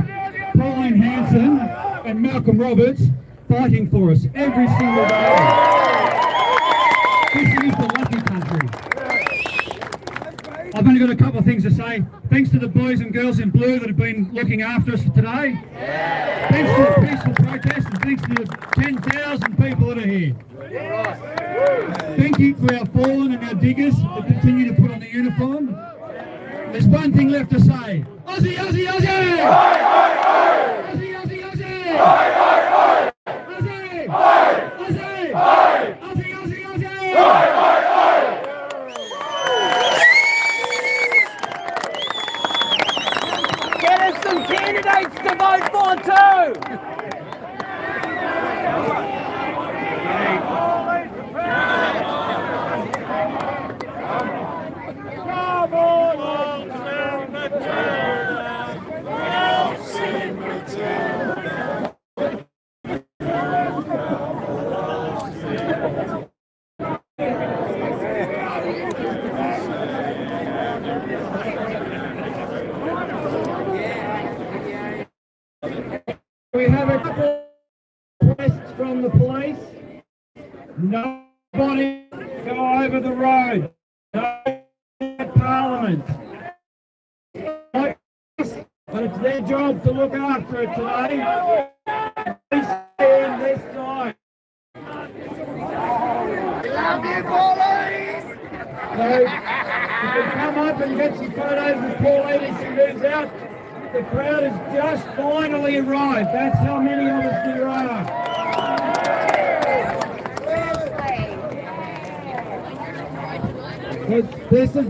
Pauline Hanson and Roberts fighting for us every single day. This is the lucky country. I've only got a couple of things to say. Thanks to the boys and girls in blue that have been looking after us for today. Thanks to the peaceful protest and thanks to the 10,000 people that are here. Thank you for our fallen and our diggers that continue to put on the uniform. There's one thing left to say. Aussie, Aussie, Aussie! Aussie, Aussie, Aussie! Aussie! Aussie! Aussie, Aussie, Aussie! Get us some candidates to vote for too! We have a couple of requests from the police. Nobody go over the road. No Parliament. But it's their job to look after it today. Please stand this side. Love you, Pauline! So, you can come up and get some photos with Pauline as she moves out. The crowd has just finally arrived. That's how many of us there are. This has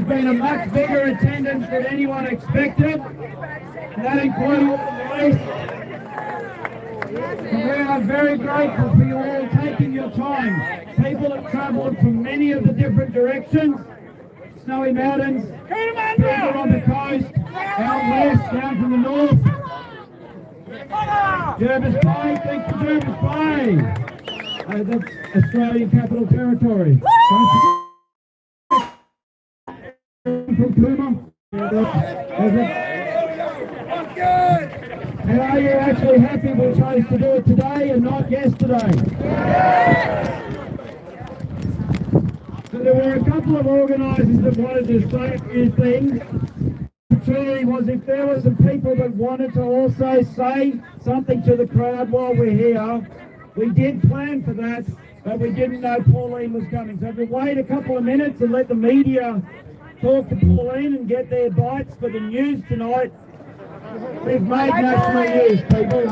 been a much bigger attendance than anyone expected, and that includes the police. And we are very grateful for you all taking your time. People have travelled from many of the different directions. Snowy Mountains, people on the coast, out west, down from the north. Jervis Bay, thanks for Jervis Bay. That's Australian Capital Territory. From Puma. And are you actually happy we chose to do it today and not yesterday? So there were a couple of organisers that wanted to say a few things. Truly was if there were some people that wanted to also say something to the crowd while we're here. We did plan for that, but we didn't know Pauline was coming. So if we wait a couple of minutes and let the media talk to Pauline and get their bites for the news tonight, we've made national news, people.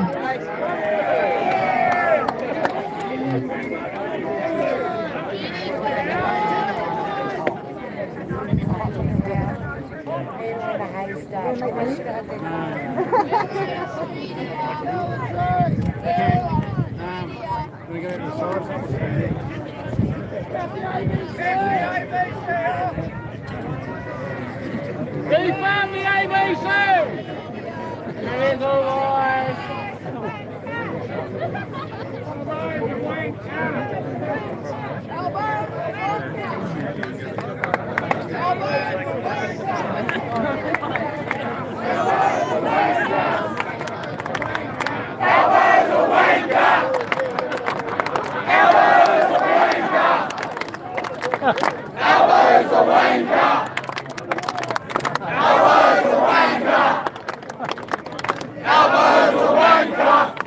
We go to the side. Defund the ABC! There's all right.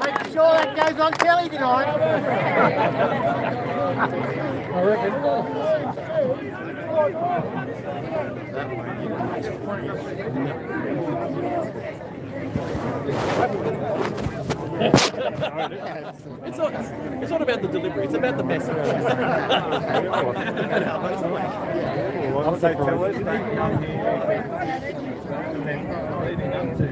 Make sure that goes on telly tonight. I reckon. It's not about the delivery, it's about the message. I'll say tell us back down here. And then leading up to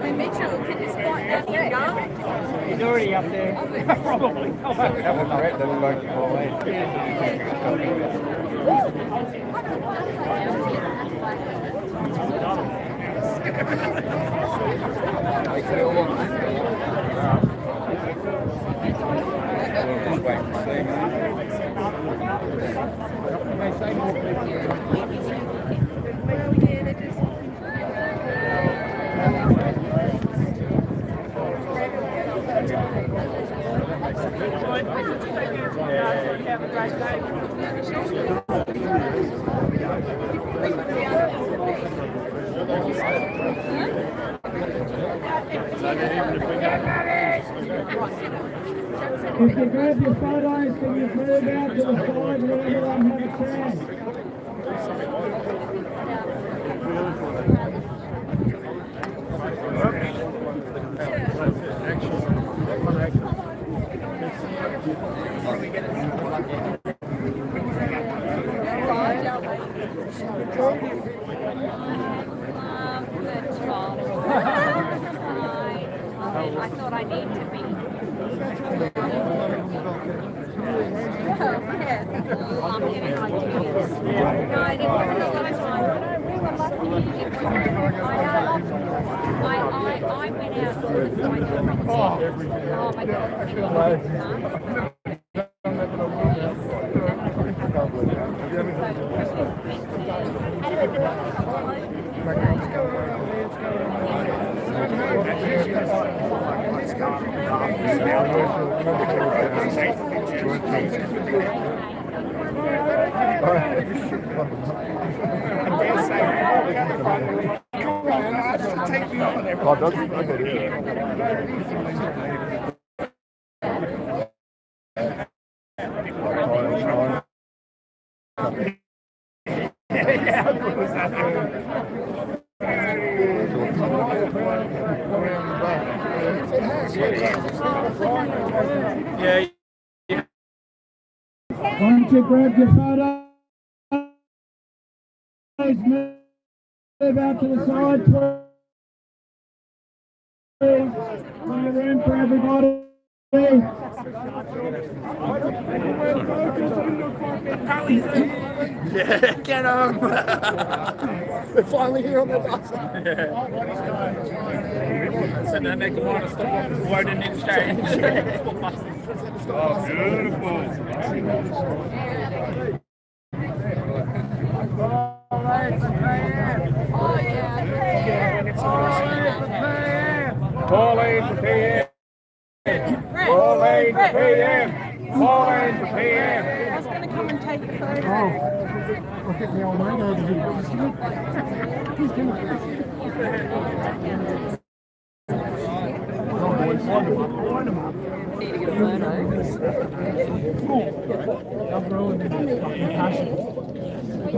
Hey, Mitchell, can you spot that young? He's already up there. Probably. have a threat that'll go to If you grab your photos, can you move out to the side where everyone have a chance? I thought I need to be. I'm getting ideas. No, I didn't realise we were lucky. I went out to the side difference. Oh my God. Yeah. Why don't you grab your photos, move out to the side, please. No room for everybody. Yeah, get on! We're finally here on the bus. So then they can want to stop off the road and exchange. Oh, beautiful. All right, Pauline to PM. Pauline to PM. Pauline to PM. I was going to come and take the photo. I'll get the old mate over here. Need to get a photo. I'm rolling in fucking passion. Let's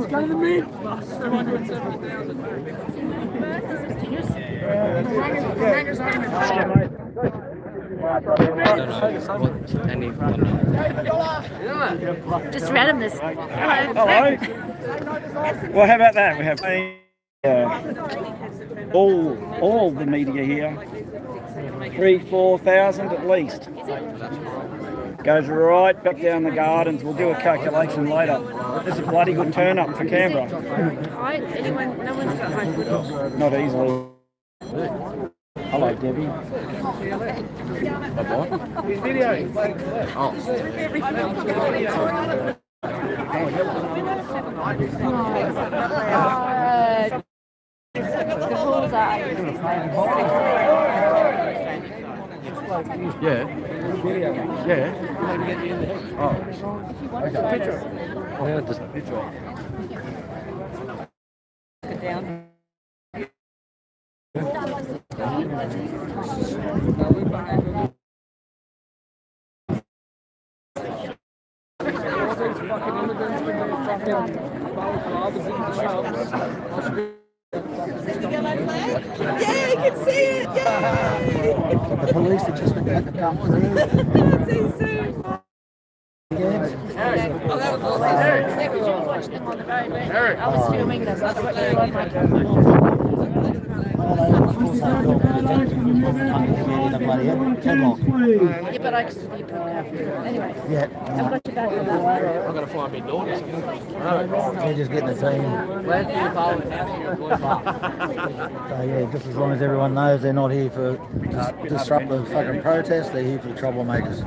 go to the meet. 270,000. Just randomness. Hello. Well, how about that? We have all the media here. 3,000-4,000 at least. Goes right back down the gardens. We'll do a calculation later. This is a bloody good turn up for Canberra. No one's got high footage. Not easily. Hello, Debbie. The rules are. Yeah. Yeah. Oh. Okay. Yeah, just picture. Down. Yeah, you can see it. Yeah. The police are just about to come through. See you soon. Yeah, because you watched them on the road, weren't you? I was filming it. I was on my camera. Yeah, but I just you put anyway. Yeah. I've got your back on that. I'm going to fly my daughter. They're just getting the team. So yeah, just as long as everyone knows they're not here for disrupt the fucking protest, they're here for the troublemakers.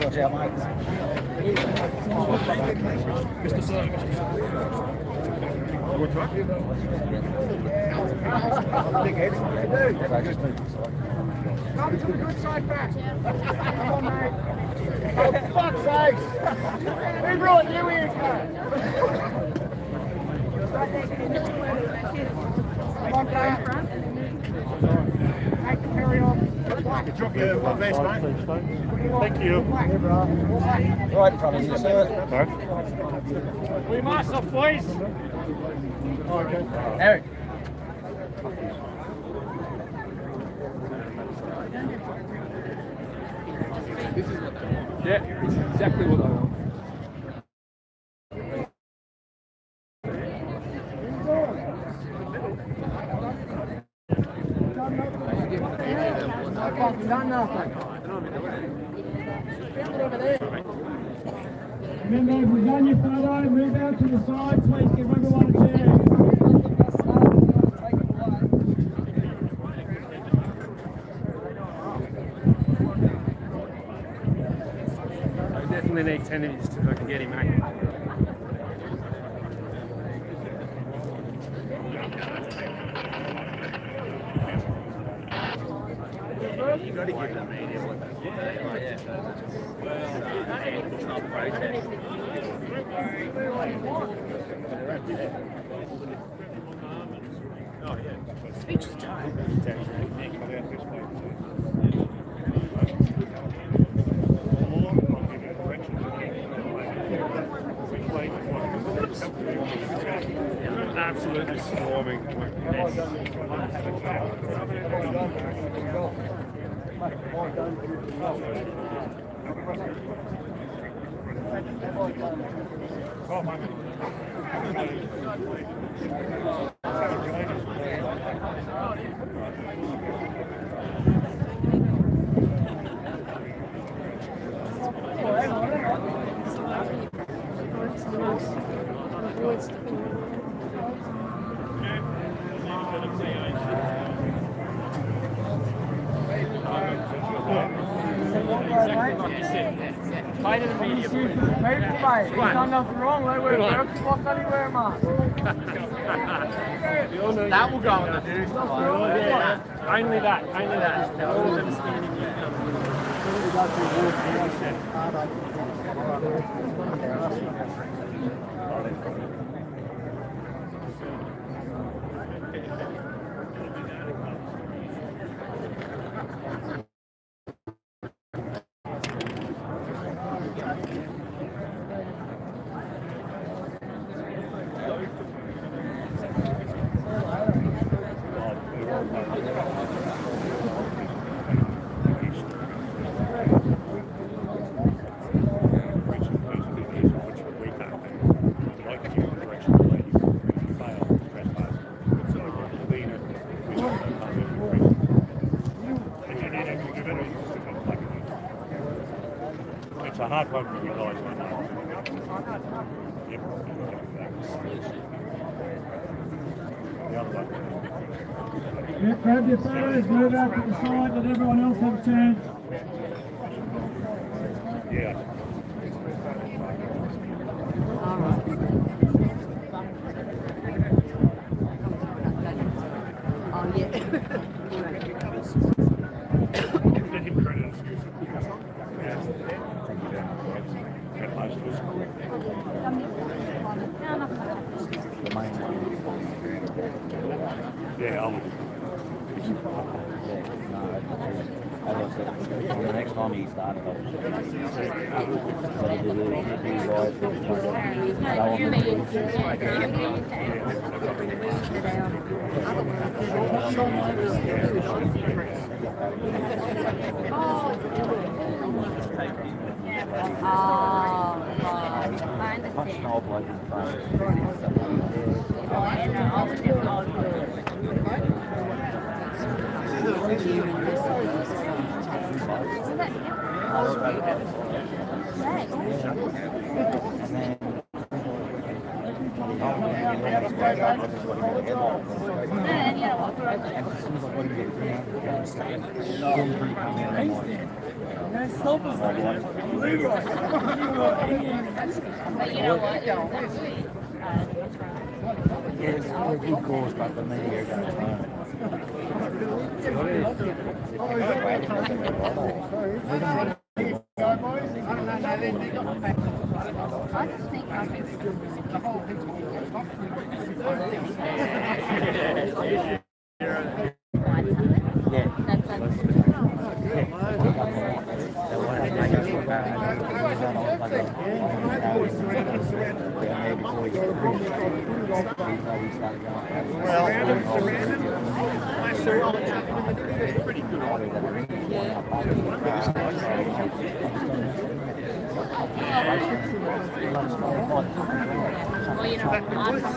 Watch out, mate. Mr. Sir. What's that? Big head. Come to the good side back. Come on, mate. Oh, fuck's sake. Who brought you here, Carl? Come on, Carl. Take the carry on. Drop your vest, mate. Thank you. Right in front of you, sir. We must have boys. Eric. Yeah, it's exactly what I want. Done nothing. Remember, if we've done your photo, move out to the side, please give everyone a chair. I definitely need 10 inches to fucking get him, mate. You got to give them media what they it's not protest. Oh, yeah. Speech is time. Absolutely swarming. Oh, you sit. Play to the media. People, mate. He's done nothing wrong. They wear work. Why can't he wear a mask? That will go on the news. Yeah. Only that. Only that. All of them standing here. It's a hard one for you guys, I know. Yep. The other one. Yeah, grab your photos, move out to the side, let everyone else have a chance. Yeah. Oh, yeah. Let him credit us. Get most of us. The main one. Yeah, I'll As I said, the next time he started, I was Stop us. But you know what? yeah, it's a good cause, but the media are going to turn it. Well, you know, I'm from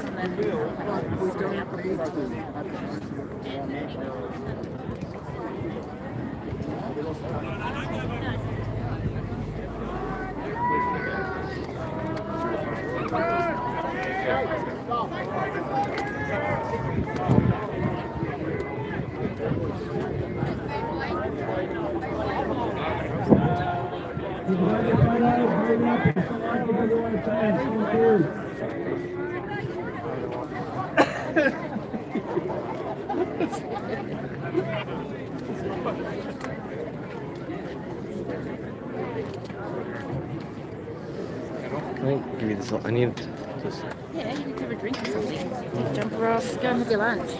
Give me this. I need this. Yeah, you need to have a drink or something. Jump across, go and have your lunch.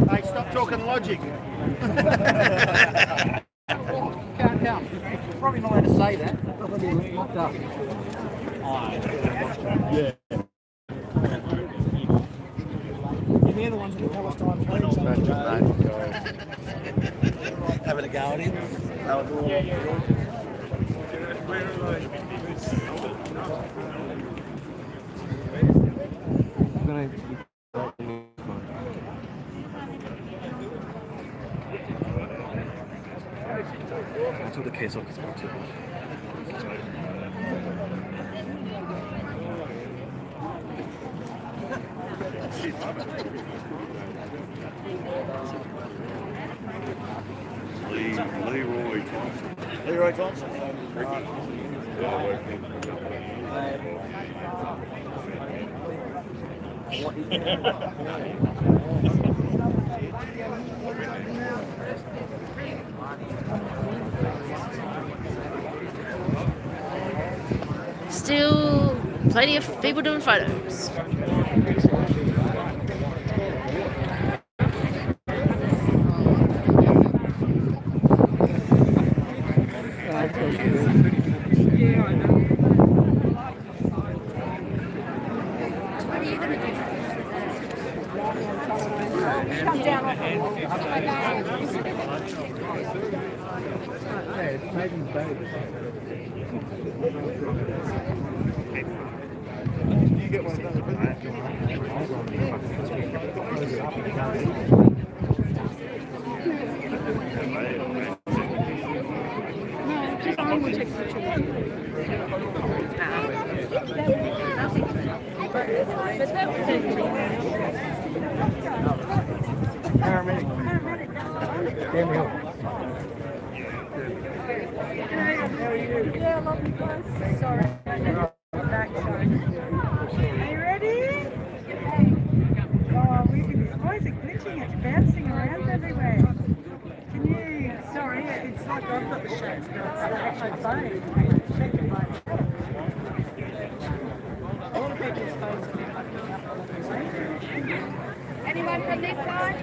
Hey, stop talking logic. Can't come. Probably not allowed to say that. Probably locked up. Yeah. They're the ones with the Palestine flags. Having a go at him. Until the case office comes in. Leroy Thompson. Leroy Thompson. Still plenty of people doing photos. Yeah, love you guys. Sorry. Back show. Are you ready? Oh, why is it glitching? It's bouncing around everywhere. Can you, sorry, it's like I've got the shades, but it's the actual phone. Check your phone. A lot of people's phones have been fucking up along the way. Anyone from this side?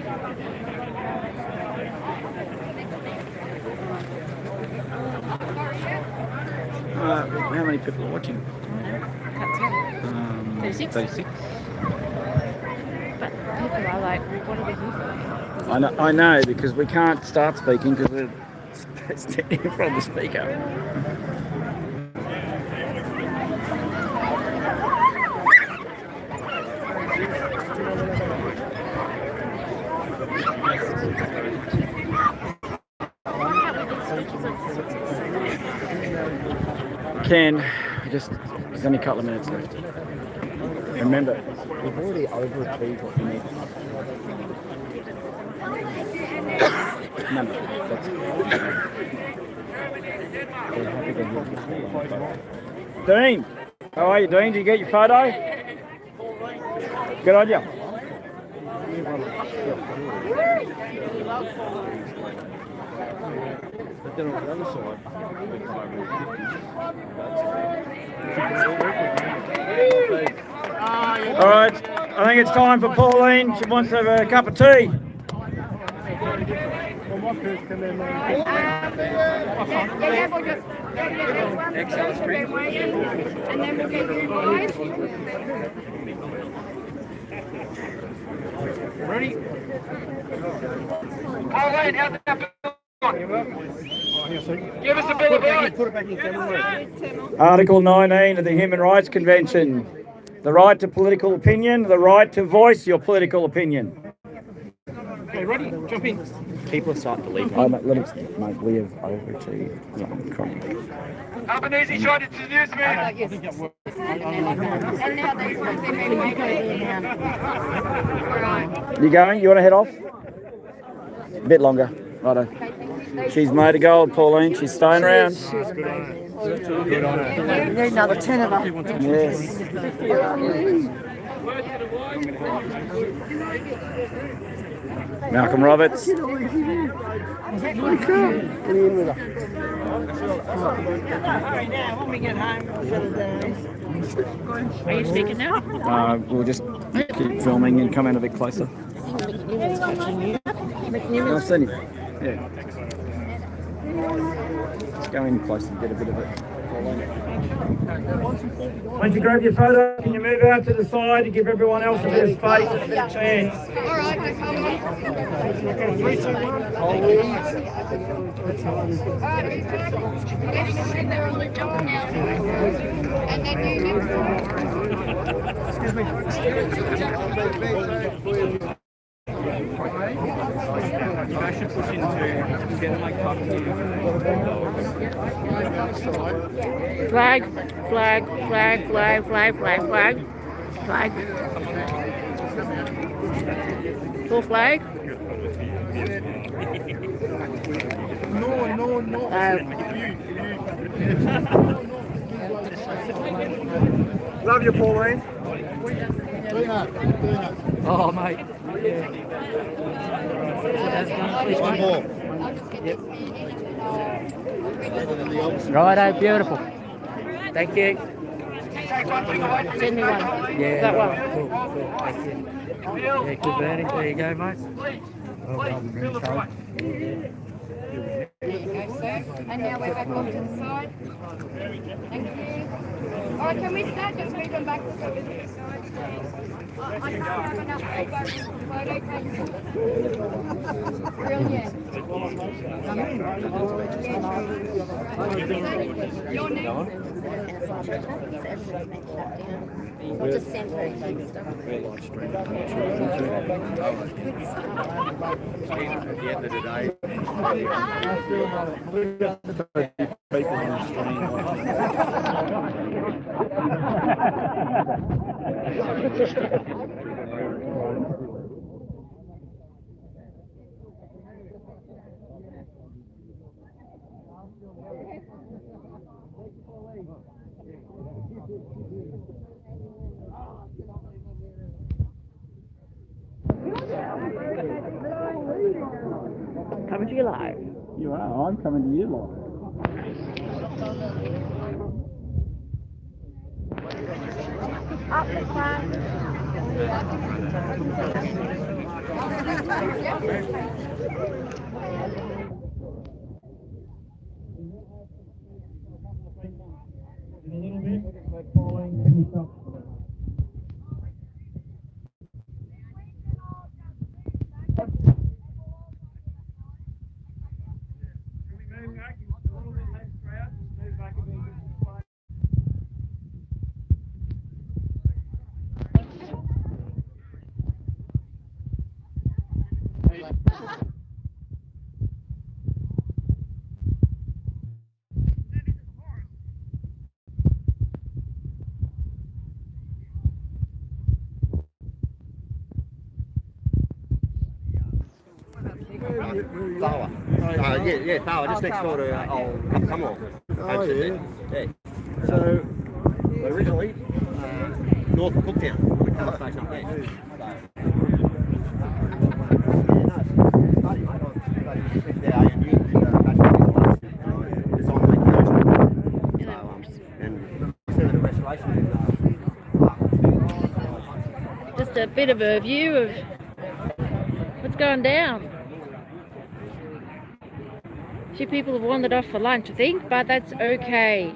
How many people are watching? 36. 36. But people are like, what are we here for? I know, because we can't start speaking because we're standing in front of the speaker. Ken, there's only a couple of minutes left. Remember, we've already overachieved what we need. No, that's Dean, how are you, Dean? Did you get your photo? Good on you. But then on the other side, all right, I think it's time for Pauline. She wants to have a cup of tea. Ready? Pauline, how's that? Give us a bill of rights. Article 19 of the Human Rights Convention. The right to political opinion, the right to voice your political opinion. Okay, ready? Jump in. People are starting to leave. Mate, we have overachieved something chronic. Albanese tried to introduce me. You going? You want to head off? A bit longer. Righto. She's made a gold, Pauline. She's staying around. Good on her. We need another 10 of them. Yes. Malcolm Roberts. Are you speaking now? We'll just keep filming and come in a bit closer. I've seen it. Yeah. Let's go in closer and get a bit of it. Once you grab your photo, can you move out to the side to give everyone else a bit of space and a bit of chance? You guys should push into getting like top Flag, flag, flag, flag, flag, flag, flag, flag. Full flag. Love you, Pauline. Oh, mate. One more. Righto, beautiful. Thank you. Send me one. Yeah, Is that one? Cool, cool. Thank you. Yeah, good burning. There you go, mate. Well done, really cold. There you go, sir. And now we're back onto the side. Thank you. All right, can we start just moving back to the side? I can't have enough ego for photo taking. Brilliant. Your name? I'll just send her stuff. At the end of the day, people on the stream. Coming to you live. You are. I'm coming to you live. Up the front. Thaler. Yeah, Thaler, just next door to old Cumberland. Oh, yeah. Yeah. So, originally, north of Cooktown, the car station up there. Just a bit of a view of what's going down. A few people have wandered off for lunch, I think, but that's okay.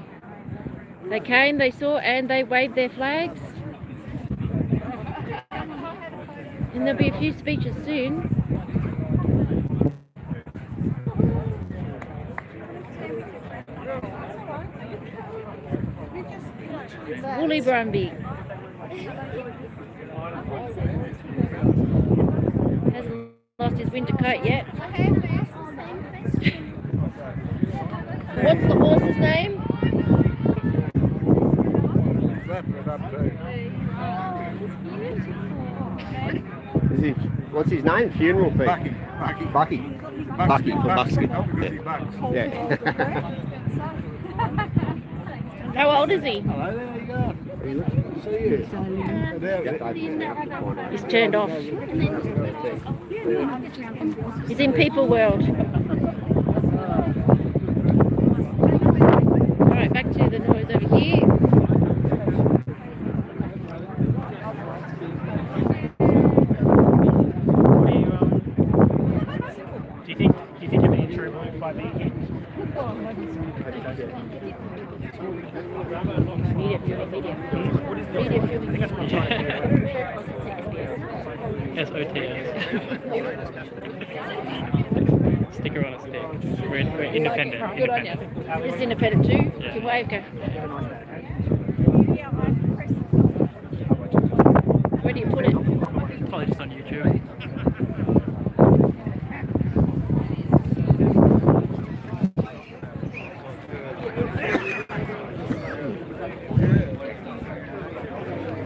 They came, they saw, and they waved their flags. And there'll be a few speeches soon. Woolly Brumby. Hasn't lost his winter coat yet. What's the horse's name? What's his name? Funeral fee? Bucky for Buckskin. Yeah. How old is he? Hello, there you go. See you. He's turned off. He's in People World. Alright, back to the noise over here. Do you think you've been intrigued by being here? Media filming. SOTS. Sticker on a stick. We're independent. Good on you. This is independent too. You can wave, go. Where do you put it? Probably just on YouTube.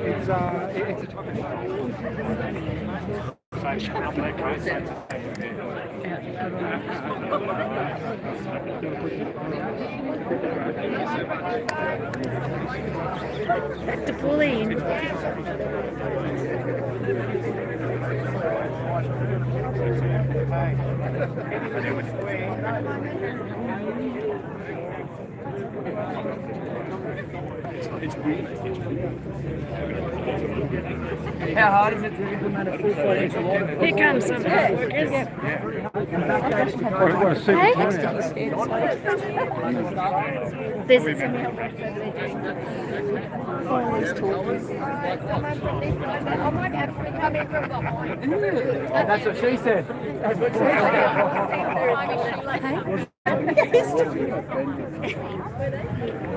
It's a chocolate shop. So Back to Pauline. How hard is it to implement a full financial audit? Here comes some hard workers. There's some help. That's what she said. That's what she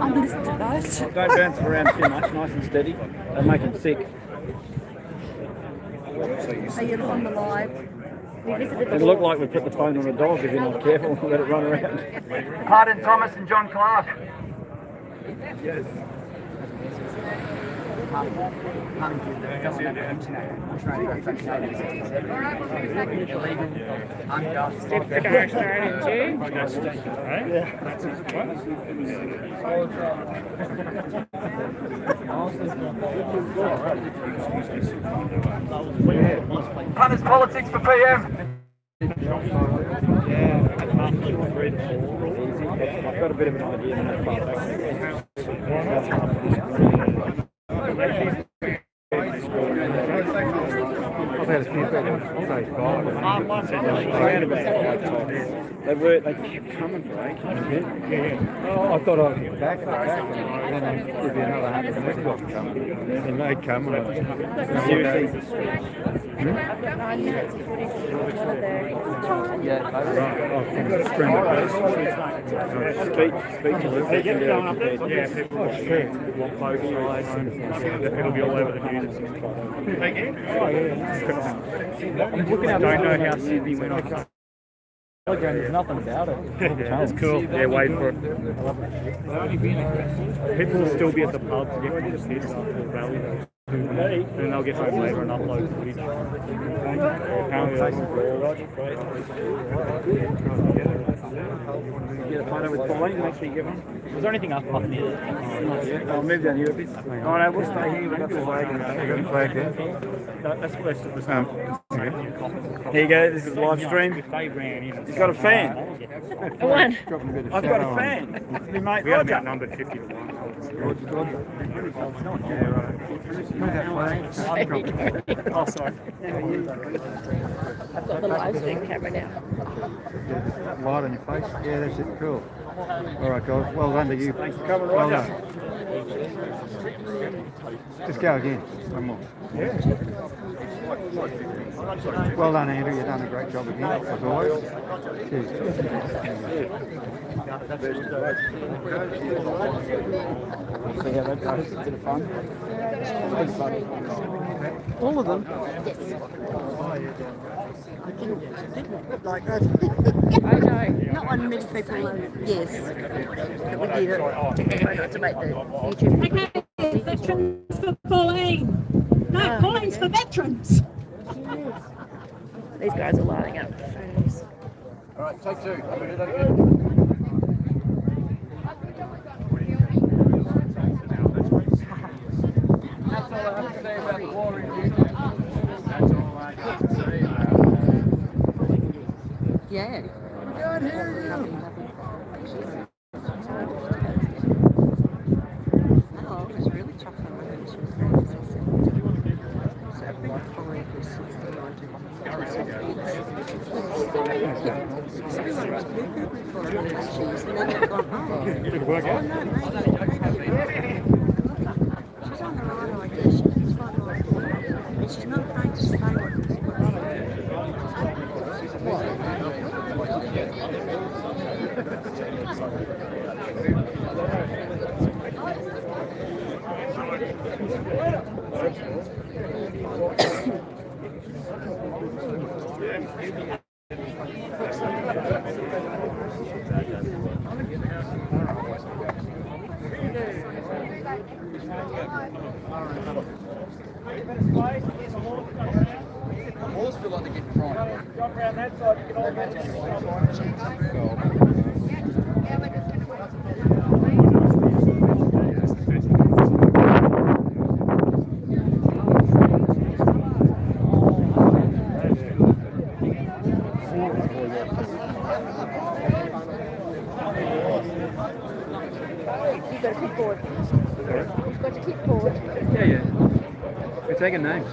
I'm listening to those. Don't bounce around too much, nice and steady. They make him sick. Are you on the live? We visited the It'll look like we put the phone on a dog if you're not careful and let it run around. Pardon Thomas and John Clark. Yes. Punters politics for PM. I've got a bit of an idea how far I've had a few say five. They kept coming for ages. Oh, I thought I'd get back, and then there'd be another 100 metres coming. And they come. Seriously. It'll be all over the news. I'm looking at don't know how Sydney went on. There's nothing about it. It's cool. Yeah, wait for it. People will still be at the pub to get ready to piss after the rally though. And then they'll get home later and upload footage. Get a photo with Pauline, make sure you give one. Was there anything up here? Not yet. I'll move down here a bit. Oh no, we'll stay here. We've got the flag. That's what they said. Here you go, this is live stream. He's got a fan. One. I've got a fan. It's my mate We have Roger. outnumbered 50 to 1. Oh, sorry. I've got the live stream camera now. Light on your face. Yeah, that's it. Cool. All right, guys. Well done to you. Thanks for coming, Well Roger. done. Just go again. One more. Well done, Andrew. You've done a great job again, as always. Cheers. See how that goes? A bit of fun. It's fun. All of them? Like that. I know. Not one many people, yes. But we did it to make the YouTube. Okay, veterans for Pauline. No, Pauline's for veterans. These guys are lining up for photos. All right, take two. That's all I have to say about the war in That's all I have to say about Yeah. I can't hear you. Oh, it was really tough on her. She was very sensitive. So I think Pauline was 69 everyone was good for her cheese, and then they've gone home. Did it work out? Oh, no, she's on the right idea. She's fine right there. And she's not afraid to stay with us. Horse feel like Jump around that side, you can all get You've got to keep forward. You've got to keep forward. Yeah. We're taking names.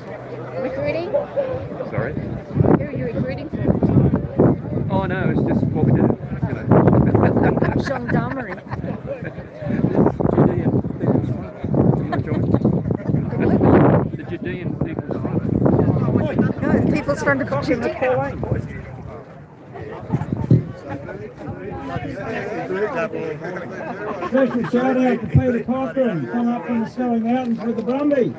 Recruiting? Sorry. Who are you recruiting for? Oh no, it's just what we do. You know. Gendarmerie. The Judean People's Front. No, the People's Front of Judea. Special shout out to Peter Cochran, come up from the Snowy Mountains with the Brumby.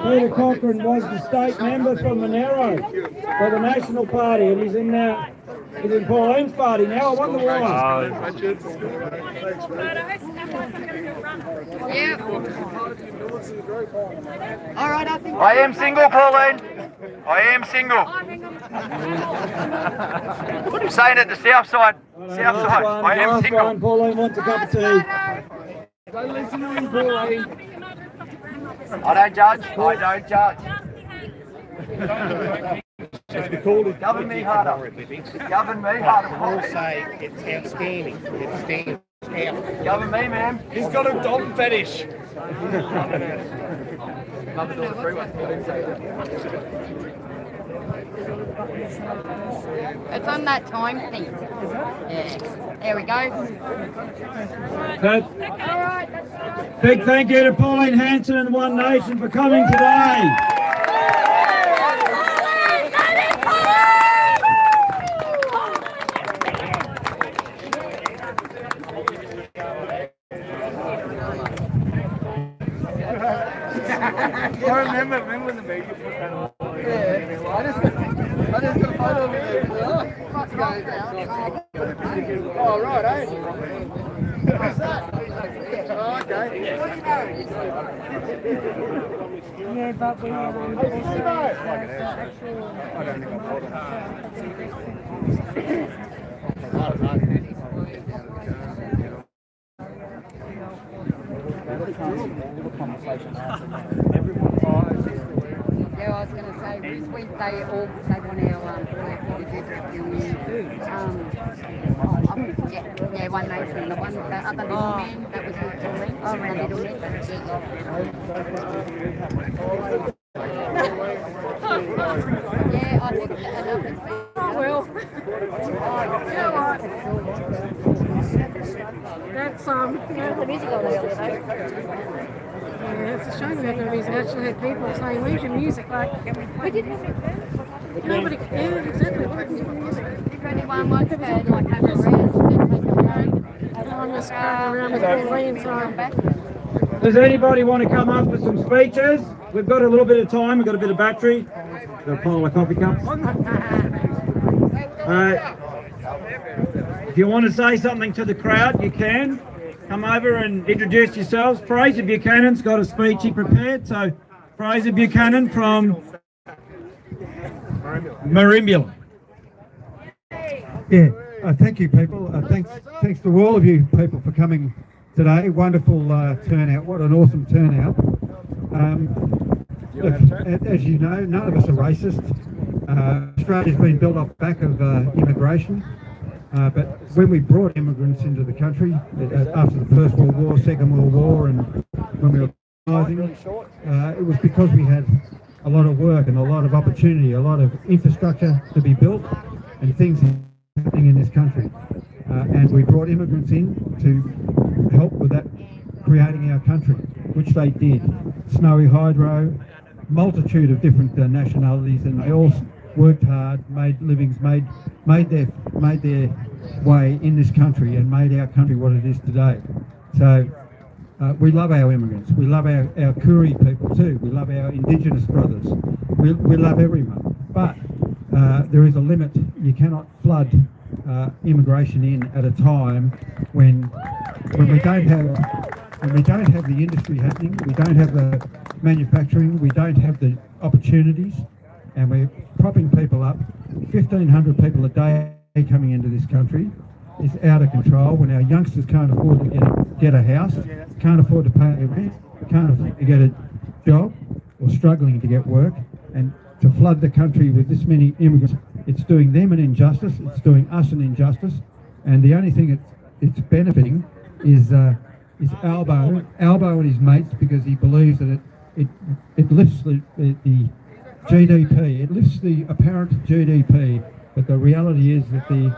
Peter Cochran was the state member from Monero for the National Party, and he's in Pauline's party now. I wonder why. Yeah. All right, I think. I am single, Pauline. I am single. Saying it the south side. South side. I am single. Pauline wants a cup of tea. Don't listen to him, Pauline. I don't judge. I don't judge. Govern me harder. Govern me harder. I'll say it's outstanding. It stands out. Govern me, man. He's got a dog fetish. It's on that time thing. Yeah. There we go. Big thank you to Pauline Hanson and One Nation for coming today. I remember the media put that on. Yeah, I just got a photo of it. Oh, right, eh? What's that? Oh, okay. Yeah, but we have Hey, Steve-O! I don't think Yeah, I was going to say, they want our yeah, One Nation, the one, the other little man, that was with Pauline. Oh, the little man. Yeah, I think enough is well. You know what? That's the music on there, yeah, it's a shame we had no music. Actually, had people saying, "Where's your music?" Like, we didn't have it. Nobody, yeah, exactly. What did music? If anyone wants to like have a rest, I'm just scrolling around with Pauline, so. Does anybody want to come up with some speeches? We've got a little bit of time. We've got a bit of battery. Got a pile of coffee cups. If you want to say something to the crowd, you can. Come over and introduce yourselves. Fraser Buchanan's got a speech he prepared. So, Fraser Buchanan from Merimbula. Yeah, thank you, people. Thanks to all of you people for coming today. Wonderful turnout. What an awesome turnout. Look, as you know, none of us are racist. Australia's been built off the back of immigration. But when we brought immigrants into the country, after the First World War, Second World War, and when we were colonizing, it was because we had a lot of work and a lot of opportunity, a lot of infrastructure to be built, and things happening in this country. And we brought immigrants in to help with that, creating our country, which they did. Snowy Hydro, multitude of different nationalities, and they all worked hard, made livings, made their way in this country, and made our country what it is today. So we love our immigrants. We love our Koori people too. We love our Indigenous brothers. We love everyone. But there is a limit. You cannot flood immigration in at a time when we don't have And we don't have the industry happening, we don't have the manufacturing, we don't have the opportunities, and we're propping people up. 1,500 people a day coming into this country is out of control when our youngsters can't afford to get a house, can't afford to pay their rent, can't afford to get a job, or struggling to get work. And to flood the country with this many immigrants, it's doing them an injustice, it's doing us an injustice, and the only thing it's benefiting is Albo and his mates, because he believes that it lifts the GDP, it lifts the apparent GDP, but the reality is that the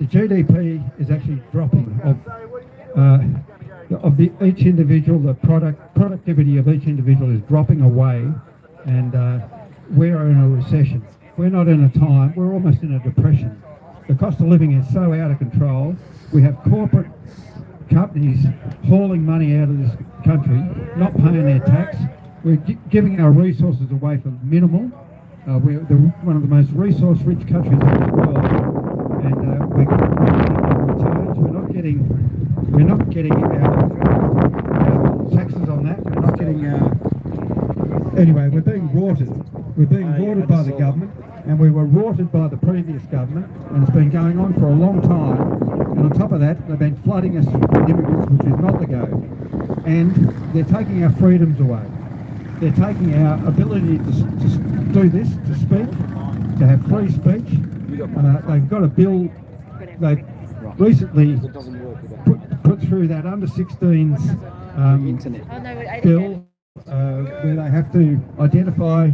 GDP is actually dropping of each individual. The productivity of each individual is dropping away, and we're in a recession. We're not in a time, we're almost in a depression. The cost of living is so out of control. We have corporate companies hauling money out of this country, not paying their tax. We're giving our resources away for minimal. We're one of the most resource-rich countries in this world, and we're getting returns. We're not getting our taxes on that. We're not getting anyway. We're being rorted. We're being rorted by the government, and we were rorted by the previous government, and it's been going on for a long time. And on top of that, they've been flooding us with immigrants, which is not the go. And they're taking our freedoms away. They're taking our ability to do this, to speak, to have free speech. They've got a bill, they've recently put through that under 16s bill where they have to identify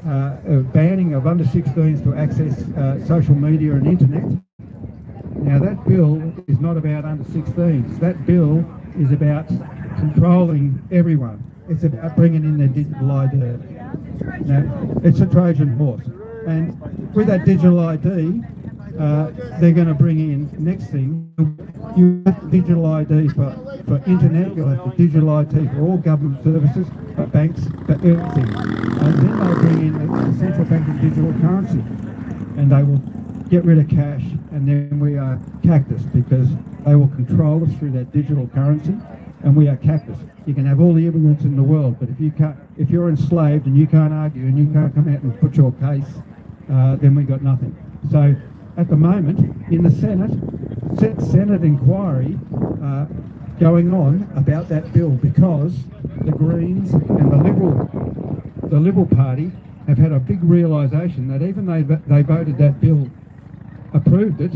a banning of under 16s to access social media and internet. Now that bill is not about under 16s. That bill is about controlling everyone. It's about bringing in their digital ID. Now, it's a Trojan horse. And with that digital ID, they're going to bring in, next thing, you have digital ID for internet, you'll have the digital ID for all government services, for banks, for everything. And then they'll bring in the central banking digital currency. And they will get rid of cash, and then we are cactus, because they will control us through that digital currency, and we are cactus. You can have all the immigrants in the world, but if you're enslaved and you can't argue and you can't come out and put your case, then we got nothing. So at the moment, in the Senate inquiry going on about that bill, because the Greens and the Liberal Party have had a big realisation that even though they voted that bill, approved it,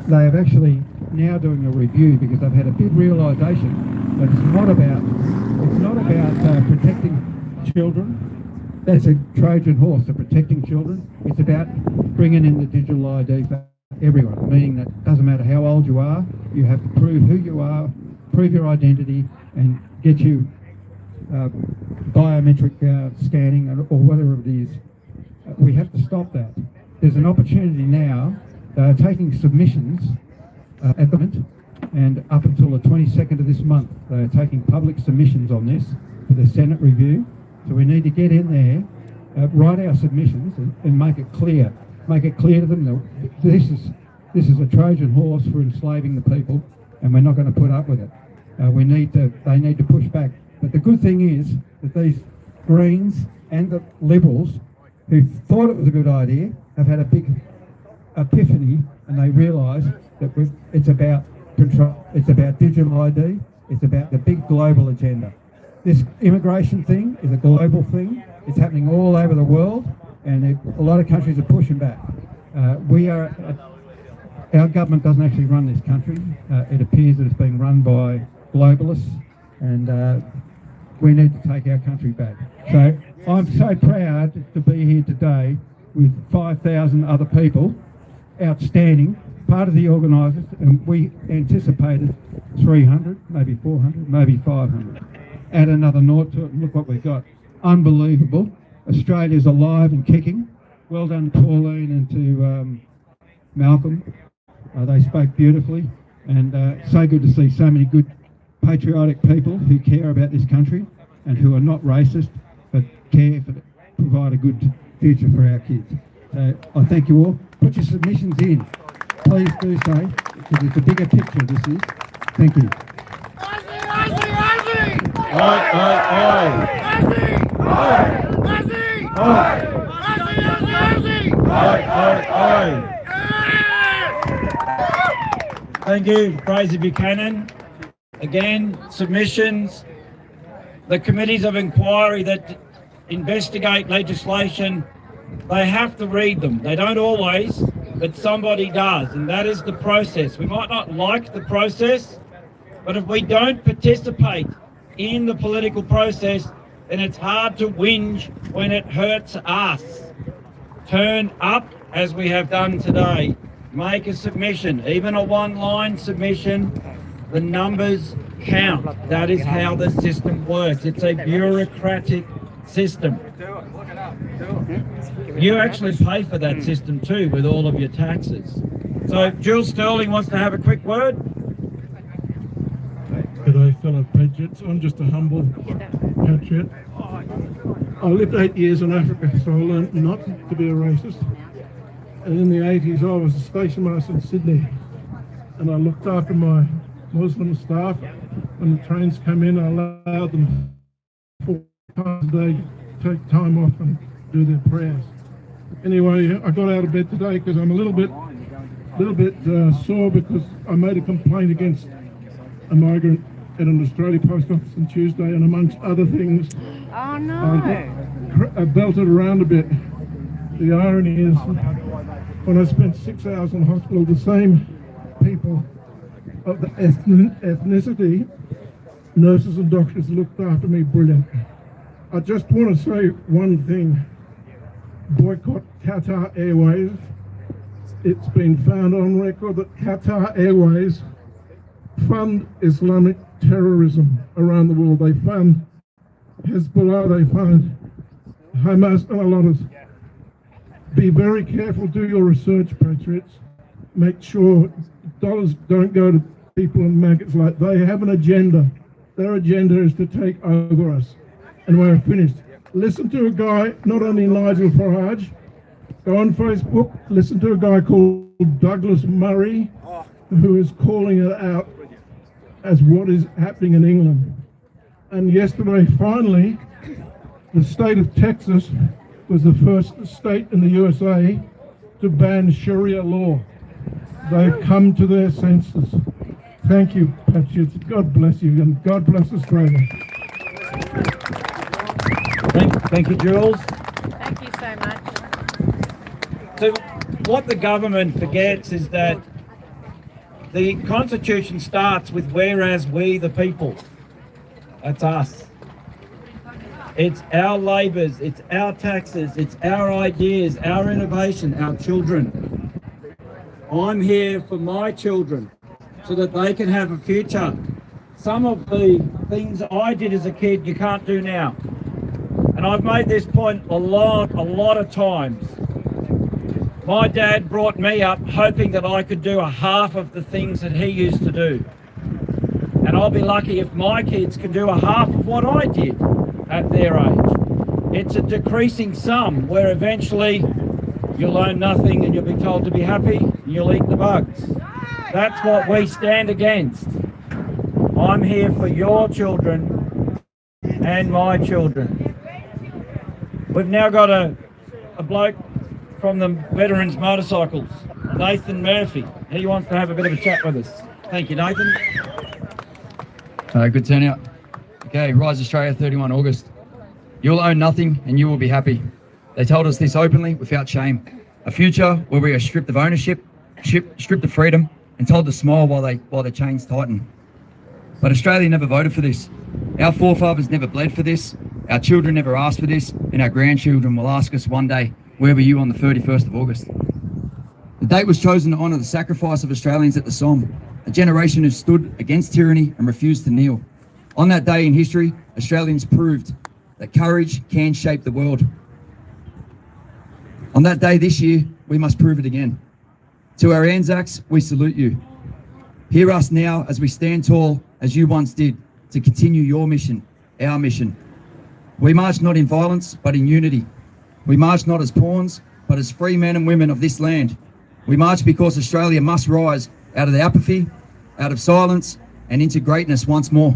they have actually now doing a review, because they've had a big realisation that it's not about protecting children. That's a Trojan horse, for protecting children. It's about bringing in the digital ID for everyone, meaning that it doesn't matter how old you are, you have to prove who you are, prove your identity, and get you biometric scanning or whatever it is. We have to stop that. There's an opportunity now. They're taking submissions at the moment, and up until the 22nd of this month, they're taking public submissions on this for the Senate review. So we need to get in there, write our submissions, and make it clear. Make it clear to them that this is a Trojan horse for enslaving the people, and we're not going to put up with it. They need to push back. But the good thing is that these Greens and the Liberals, who thought it was a good idea, have had a big epiphany, and they realise that it's about control, it's about digital ID, it's about the big global agenda. This immigration thing is a global thing. It's happening all over the world, and a lot of countries are pushing back. Our government doesn't actually run this country. It appears that it's being run by globalists, and we need to take our country back. So I'm so proud to be here today with 5,000 other people, outstanding, part of the organisers, and we anticipated 300, maybe 400, maybe 500. Add another nought to it, and look what we've got. Unbelievable. Australia's alive and kicking. Well done, Pauline, and to Malcolm. They spoke beautifully, and so good to see so many good patriotic people who care about this country and who are not racist, but care for provide a good future for our kids. So I thank you all. Put your submissions in. Please do so, because it's a bigger picture, this is. Thank you. Thank you, Fraser Buchanan. Again, submissions. The committees of inquiry that investigate legislation, they have to read them. They don't always, but somebody does, and that is the process. We might not like the process, but if we don't participate in the political process, then it's hard to whinge when it hurts us. Turn up, as we have done today. Make a submission, even a one-line submission. The numbers count. That is how the system works. It's a bureaucratic system. You actually pay for that system too with all of your taxes. So Jules Sterling wants to have a quick word. G'day fellow patriots, I'm just a humble patriot. I lived 8 years in Africa, so I learned not to be a racist. And in the 80s I was a station master in Sydney, and I looked after my Muslim staff. When the trains come in, I allowed them 4 times a day to take time off and do their prayers. Anyway, I got out of bed today because I'm a little bit sore because I made a complaint against a migrant at an Australia post office on Tuesday, and amongst other things, oh no, I belted around a bit. The irony is, when I spent 6 hours in hospital, the same people of the ethnicity, nurses and doctors, looked after me brilliant. I just want to say one thing. Boycott Qatar Airways. It's been found on record that Qatar Airways fund Islamic terrorism around the world. They fund Hezbollah, they fund Hamas, and a lot of... Be very careful, do your research, patriots. Make sure dollars don't go to people and maggots like they have an agenda. Their agenda is to take over us. And we're finished. Listen to a guy, not only Nigel Farage, go on Facebook, listen to a guy called Douglas Murray, who is calling it out as what is happening in England. And yesterday, finally, the state of Texas was the first state in the USA to ban Sharia law. They've come to their senses. Thank you, patriots. God bless you, and God bless Australia. Thank you, Jules. Thank you so much. So what the government forgets is that the Constitution starts with whereas we the people. That's us. It's our labours, it's our taxes, it's our ideas, our innovation, our children. I'm here for my children so that they can have a future. Some of the things I did as a kid you can't do now. And I've made this point a lot of times. My dad brought me up hoping that I could do a half of the things that he used to do. And I'll be lucky if my kids can do a half of what I did at their age. It's a decreasing sum where eventually you'll own nothing and you'll be told to be happy and you'll eat the bugs. That's what we stand against. I'm here for your children and my children. We've now got a bloke from the Veterans Motorcycles, Nathan Murphy. He wants to have a bit of a chat with us. Thank you, Nathan. Good turnout. Okay, Rise Australia, 31 August. You'll own nothing and you will be happy. They told us this openly, without shame. A future where we are stripped of ownership, stripped of freedom, and told to smile while the chains tighten. But Australia never voted for this. Our forefathers never bled for this. Our children never asked for this, and our grandchildren will ask us one day, where were you on the 31st of August? The date was chosen to honour the sacrifice of Australians at the Somme, a generation who stood against tyranny and refused to kneel. On that day in history, Australians proved that courage can shape the world. On that day this year, we must prove it again. To our Anzacs, we salute you. Hear us now as we stand tall, as you once did, to continue your mission, our mission. We march not in violence, but in unity. We march not as pawns, but as free men and women of this land. We march because Australia must rise out of the apathy, out of silence, and into greatness once more.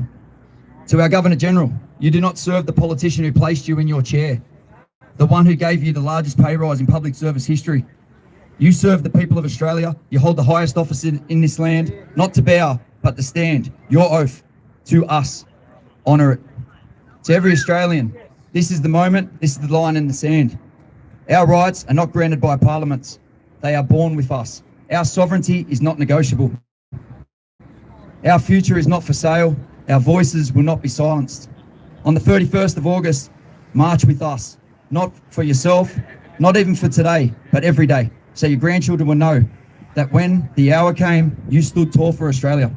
To our Governor General, you do not serve the politician who placed you in your chair, the one who gave you the largest pay rise in public service history. You serve the people of Australia. You hold the highest office in this land, not to bow, but to stand. Your oath to us. Honour it. To every Australian, this is the moment, this is the line in the sand. Our rights are not granted by parliaments. They are born with us. Our sovereignty is not negotiable. Our future is not for sale. Our voices will not be silenced. On the 31st of August, march with us. Not for yourself, not even for today, but every day. So your grandchildren will know that when the hour came, you stood tall for Australia.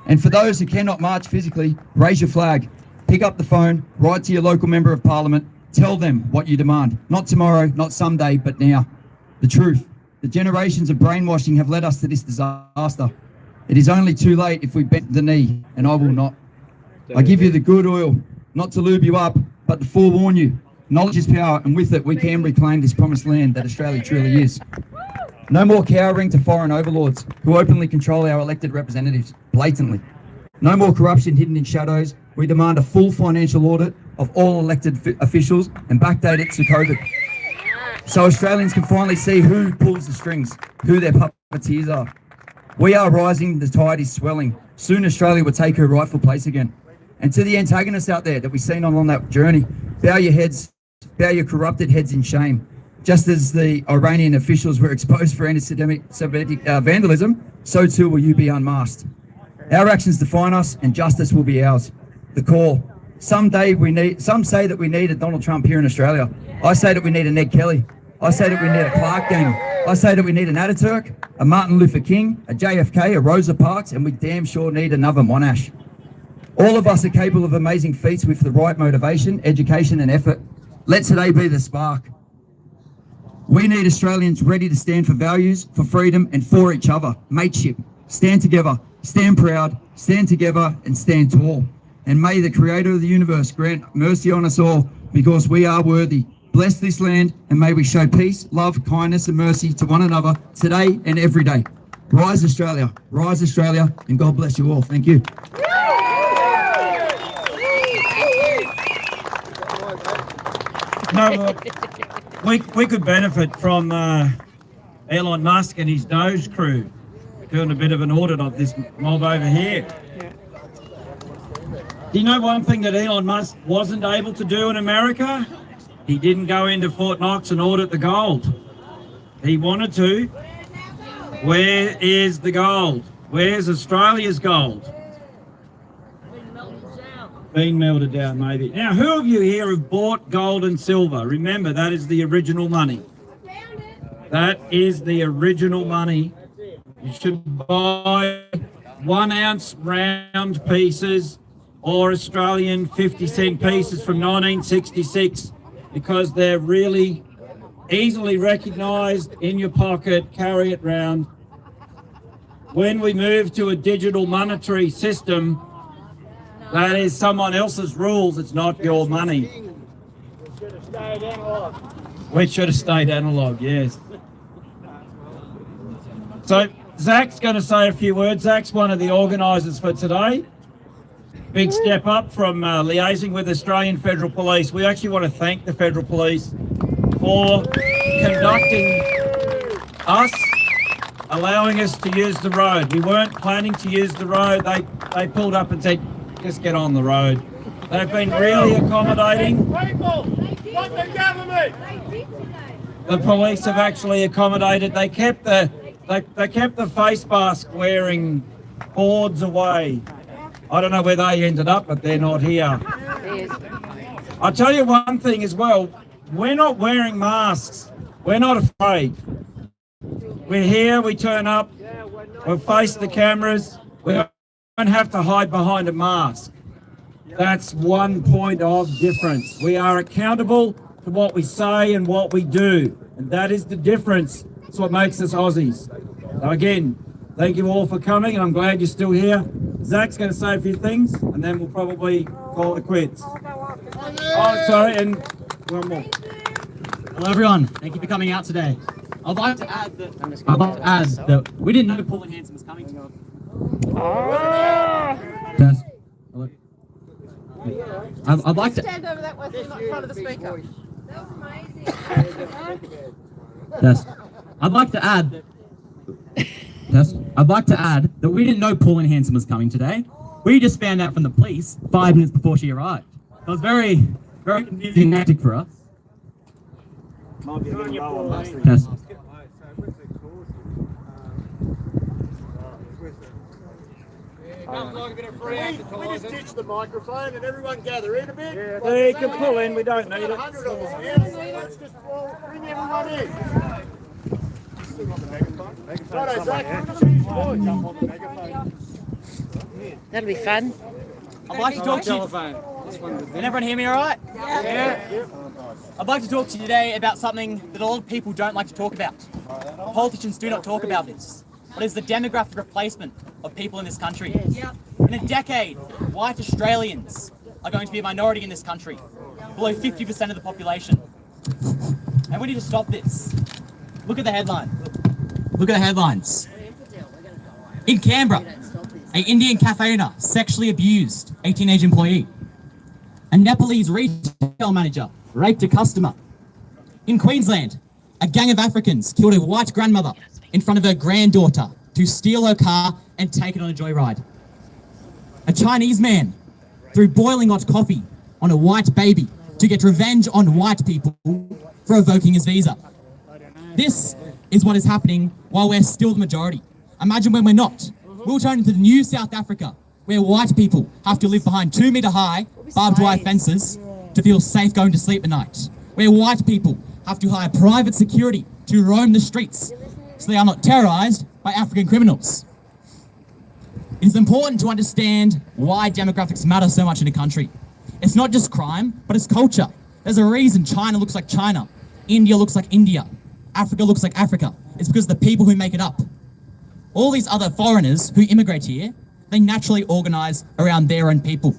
And for those who cannot march physically, raise your flag. Pick up the phone, write to your local member of parliament, tell them what you demand. Not tomorrow, not someday, but now. The truth. The generations of brainwashing have led us to this disaster. It is only too late if we bend the knee, and I will not. I give you the good oil, not to lube you up, but to forewarn you. Knowledge is power, and with it we can reclaim this promised land that Australia truly is. No more cowering to foreign overlords who openly control our elected representatives, blatantly. No more corruption hidden in shadows. We demand a full financial audit of all elected officials and backdate it to COVID. So Australians can finally see who pulls the strings, who their puppeteers are. We are rising, the tide is swelling. Soon Australia will take her rightful place again. And to the antagonists out there that we've seen on that journey, bow your heads, bow your corrupted heads in shame. Just as the Iranian officials were exposed for anti-Semitic vandalism, so too will you be unmasked. Our actions define us, and justice will be ours. The call. Some say that we need a Donald Trump here in Australia. I say that we need a Ned Kelly. I say that we need a Clark gang. I say that we need an Ataturk, a Martin Luther King, a JFK, a Rosa Parks, and we damn sure need another Monash. All of us are capable of amazing feats with the right motivation, education and effort. Let today be the spark. We need Australians ready to stand for values, for freedom and for each other. Mateship. Stand together, stand proud, stand together and stand tall. And may the Creator of the universe grant mercy on us all, because we are worthy. Bless this land, and may we show peace, love, kindness and mercy to one another today and every day. Rise Australia, and God bless you all. Thank you. No, we could benefit from Elon Musk and his Doge crew doing a bit of an audit of this mob over here. Do you know one thing that Elon Musk wasn't able to do in America? He didn't go into Fort Knox and audit the gold. He wanted to. Where is the gold? Where's Australia's gold? Been melted down, maybe. Now, who of you here have bought gold and silver? Remember, that is the original money. That is the original money. You should buy 1 ounce round pieces or Australian 50-cent pieces from 1966 because they're really easily recognised in your pocket, carry it round. When we move to a digital monetary system, that is someone else's rules, it's not your money. We should have stayed analog, yes. So Zach's going to say a few words. Zach's one of the organisers for today. Big step up from liaising with Australian Federal Police. We actually want to thank the Federal Police for conducting us, allowing us to use the road. We weren't planning to use the road. They pulled up and said, just get on the road. They've been really accommodating. People, not the government. The police have actually accommodated. They kept the face mask wearing boards away. I don't know where they ended up, but they're not here. I'll tell you one thing as well. We're not wearing masks. We're not afraid. We're here, we turn up, we'll face the cameras. We don't have to hide behind a mask. That's one point of difference. We are accountable to what we say and what we do. And that is the difference. It's what makes us Aussies. So again, thank you all for coming, and I'm glad you're still here. Zach's going to say a few things, and then we'll probably call it quits. Oh, sorry, and one more. Hello, everyone. Thank you for coming out today. I'd like to add that we didn't know Pauline Hanson was coming. Test. Hello. I'd like to. Stand over that way so you're not in front of the speaker. That was amazing. Yes. I'd like to add. Yes. I'd like to add that we didn't know Pauline Hanson was coming today. We just found out from the police 5 minutes before she arrived. It was very, very confusing and hectic for us. Yes. We just ditch the microphone and everyone gather in a bit. Yeah, you can pull in, we don't need it. 100 of us here. Let's just bring everyone in. Still got the megaphone? Righto, Zach, just use your voice. Jump on the megaphone. That'll be fun. I'd like to talk to you. Can everyone hear me all right? Yeah. I'd like to talk to you today about something that a lot of people don't like to talk about. Politicians do not talk about this. What is the demographic replacement of people in this country? In a decade, white Australians are going to be a minority in this country, below 50% of the population. And we need to stop this. Look at the headline. Look at the headlines. In Canberra, an Indian cafe owner sexually abused a teenage employee. A Nepalese retail manager raped a customer. In Queensland, a gang of Africans killed a white grandmother in front of her granddaughter to steal her car and take it on a joyride. A Chinese man threw boiling hot coffee on a white baby to get revenge on white people for revoking his visa. This is what is happening while we're still the majority. Imagine when we're not. We'll turn into the new South Africa, where white people have to live behind 2-metre-high barbed wire fences to feel safe going to sleep at night. Where white people have to hire private security to roam the streets so they are not terrorised by African criminals. It is important to understand why demographics matter so much in a country. It's not just crime, but it's culture. There's a reason China looks like China, India looks like India, Africa looks like Africa. It's because of the people who make it up. All these other foreigners who immigrate here, they naturally organise around their own people.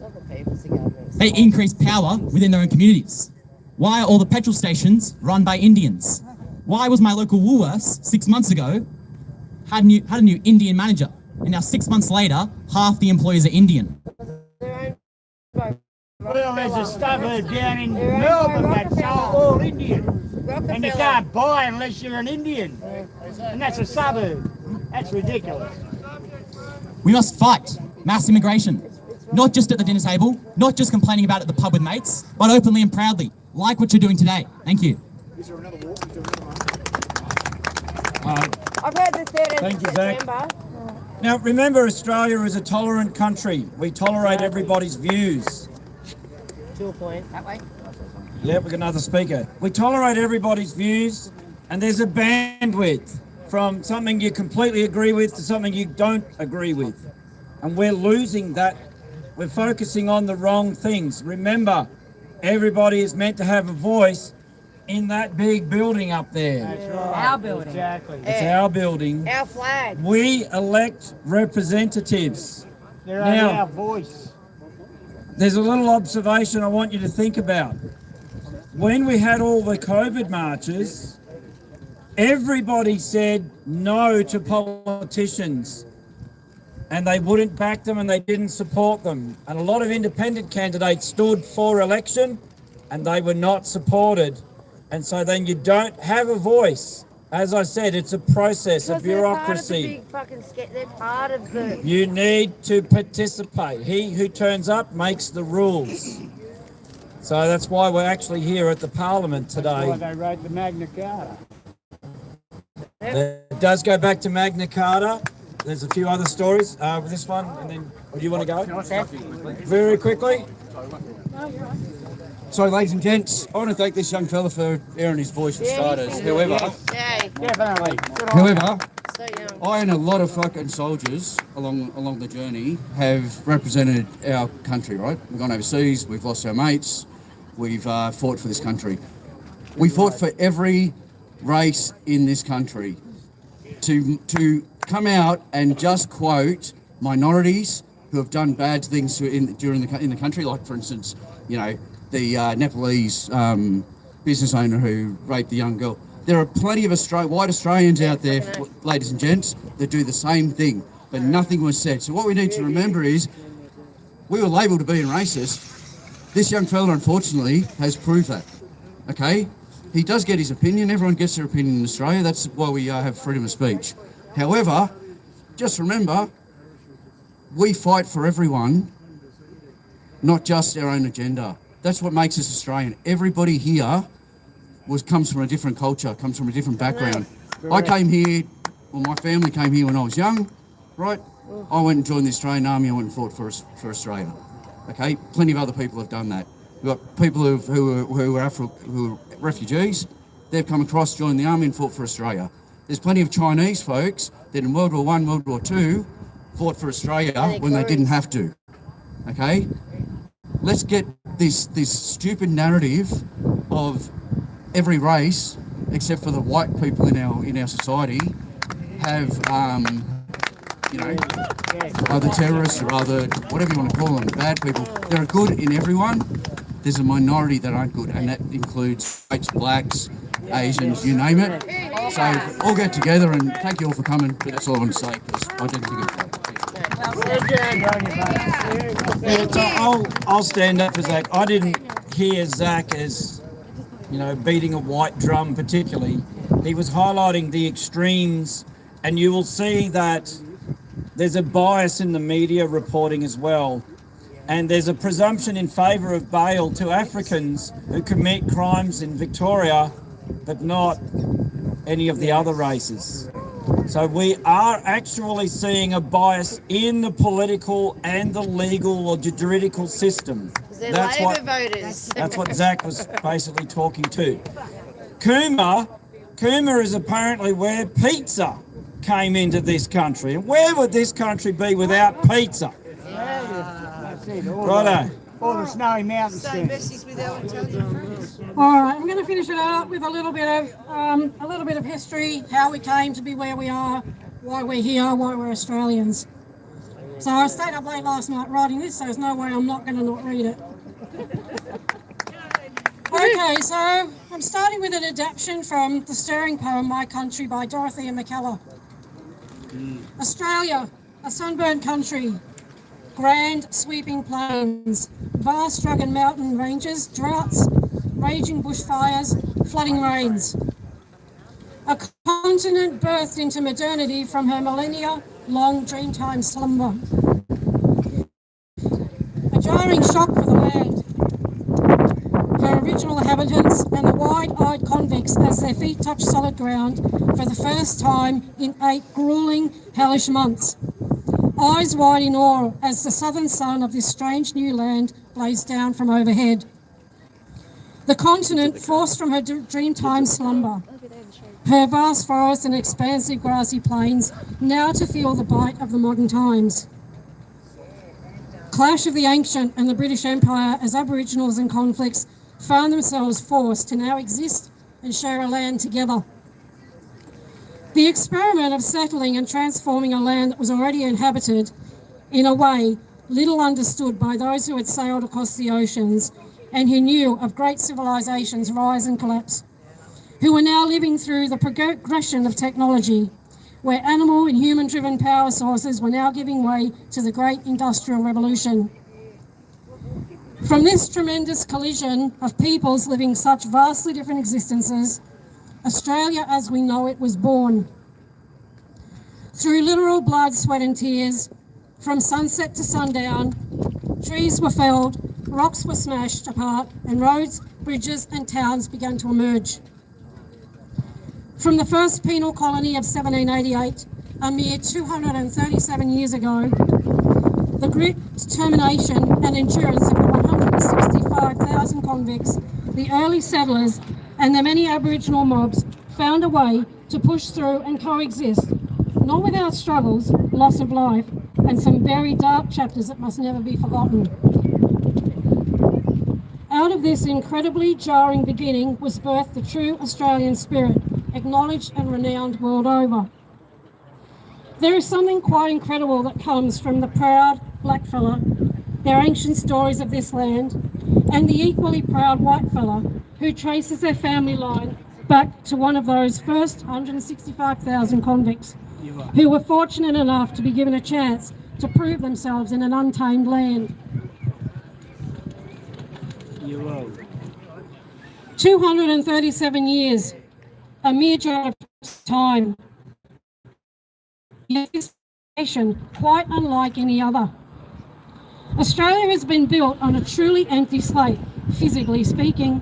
They increase power within their own communities. Why are all the petrol stations run by Indians? Why was my local Woolworths 6 months ago had a new Indian manager, and now 6 months later, half the employees are Indian? Well, there's a suburb down in Melbourne that's all Indian, and you can't buy unless you're an Indian, and that's a suburb. That's ridiculous. We must fight mass immigration, not just at the dinner table, not just complaining about it at the pub with mates, but openly and proudly, like what you're doing today. Thank you. Is there another walk? I've heard the 13th Thank you, of Zach. September. Now, remember, Australia is a tolerant country. We tolerate everybody's views. To a point. That way. Yep, we've got another speaker. We tolerate everybody's views, and there's a bandwidth from something you completely agree with to something you don't agree with. And we're losing that. We're focusing on the wrong things. Remember, everybody is meant to have a voice in that big building up there. That's right. Our building. Exactly. It's our building. Our flag. We elect representatives. They're Now, only our voice. there's a little observation I want you to think about. When we had all the COVID marches, everybody said no to politicians, and they wouldn't back them and they didn't support them. And a lot of independent candidates stood for election and they were not supported. And so then you don't have a voice. As I said, it's a process, a bureaucracy. They're part of the... You need to participate. He who turns up makes the rules. So that's why we're actually here at the Parliament today. That's why they wrote the Magna Carta. It does go back to Magna Carta. There's a few other stories with this one, and then do you want to go? Very quickly. So, ladies and gents, I want to thank this young fella for airing his voice for starters. However, I and a lot of fucking soldiers along the journey have represented our country, right? We've gone overseas, we've lost our mates, we've fought for this country. We fought for every race in this country. To come out and just quote minorities who have done bad things in the country, like for instance, you know, the Nepalese business owner who raped the young girl. There are plenty of white Australians out there, ladies and gents, that do the same thing, but nothing was said. So what we need to remember is we were labelled to being racist, This young fella, unfortunately, has proved that. Okay? He does get his opinion. Everyone gets their opinion in Australia. That's why we have freedom of speech. However, just remember, we fight for everyone, not just our own agenda. That's what makes us Australian. Everybody here comes from a different culture, comes from a different background. I came here, well, my family came here when I was young, right? I went and joined the Australian Army. I went and fought for Australia. Okay, plenty of other people have done that. We've got people who are refugees. They've come across, joined the army, and fought for Australia. There's plenty of Chinese folks that in World War I, World War II, fought for Australia when they didn't have to. Okay, let's get this stupid narrative of every race, except for the white people in our society, have either terrorists or other, whatever you want to call them, bad people. There are good in everyone. There's a minority that aren't good, and that includes whites, blacks, Asians, you name it. So all get together, and thank you all for coming. But that's all I want to say, because I didn't think it was I'll stand up for Zach. I didn't hear Zach as, beating a white drum particularly. He was highlighting the extremes, and you will see that there's a bias in the media reporting as well. And there's a presumption in favour of bail to Africans who commit crimes in Victoria, but not any of the other races. So we are actually seeing a bias in the political and the legal or juridical system. That's what Zach was basically talking to. Cooma is apparently where pizza came into this country. And where would this country be without pizza? Righto. All the snowy mountains. Same message with our Italian friends. All right, I'm going to finish it up with a little bit of history, how we came to be where we are, why we're here, why we're Australians. So I stayed up late last night writing this, so there's no way I'm not going to not read it. Okay, so I'm starting with an adaptation from the stirring poem My Country by Dorothea McKellar. Australia, a sunburnt country, grand sweeping plains, vast rugged mountain ranges, droughts, raging bushfires, flooding rains. A continent birthed into modernity from her millennia-long dreamtime slumber. A jarring shock for the land, her original inhabitants and the wide-eyed convicts as their feet touch solid ground for the first time in 8 grueling, hellish months. Eyes wide in awe as the southern sun of this strange new land blazed down from overhead. The continent forced from her dreamtime slumber, her vast forests and expansive grassy plains, now to feel the bite of the modern times. Clash of the ancient and the British Empire as Aboriginals and conflicts found themselves forced to now exist and share a land together. The experiment of settling and transforming a land that was already inhabited in a way little understood by those who had sailed across the oceans and who knew of great civilizations' rise and collapse, who were now living through the progression of technology, where animal and human-driven power sources were now giving way to the great industrial revolution. From this tremendous collision of peoples living such vastly different existences, Australia as we know it was born. Through literal blood, sweat and tears, from sunset to sundown, trees were felled, rocks were smashed apart, and roads, bridges and towns began to emerge. From the first penal colony of 1788, a mere 237 years ago, the grit, determination and endurance of the 165,000 convicts, the early settlers and the many Aboriginal mobs found a way to push through and coexist, not without struggles, loss of life, and some very dark chapters that must never be forgotten. Out of this incredibly jarring beginning was birthed the true Australian spirit, acknowledged and renowned world over. There is something quite incredible that comes from the proud blackfella, their ancient stories of this land, and the equally proud whitefella who traces their family line back to one of those first 165,000 convicts who were fortunate enough to be given a chance to prove themselves in an untamed land. You will. 237 years, a mere jot of time. Yet this nation, quite unlike any other. Australia has been built on a truly empty slate, physically speaking,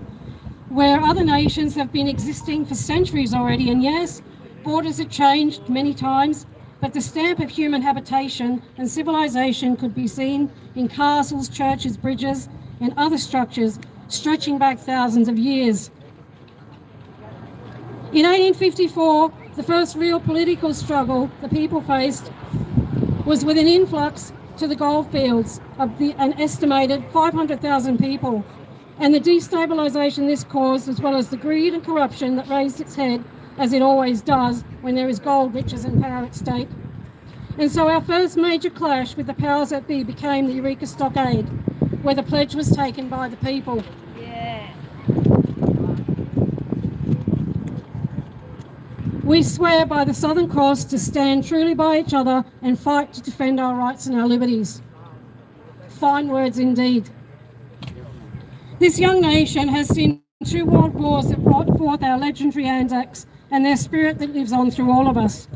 where other nations have been existing for centuries already, and yes, borders have changed many times, but the stamp of human habitation and civilization could be seen in castles, churches, bridges, and other structures stretching back thousands of years. In 1854, the first real political struggle the people faced was with an influx to the goldfields of an estimated 500,000 people, and the destabilisation this caused, as well as the greed and corruption that raised its head, as it always does when there is gold, riches and power at stake. And so our first major clash with the powers that be became the Eureka Stockade, where the pledge was taken by the people. Yeah. We swear by the Southern Cross to stand truly by each other and fight to defend our rights and our liberties. Fine words indeed. This young nation has seen 2 world wars that brought forth our legendary Anzacs and their spirit that lives on through all of us.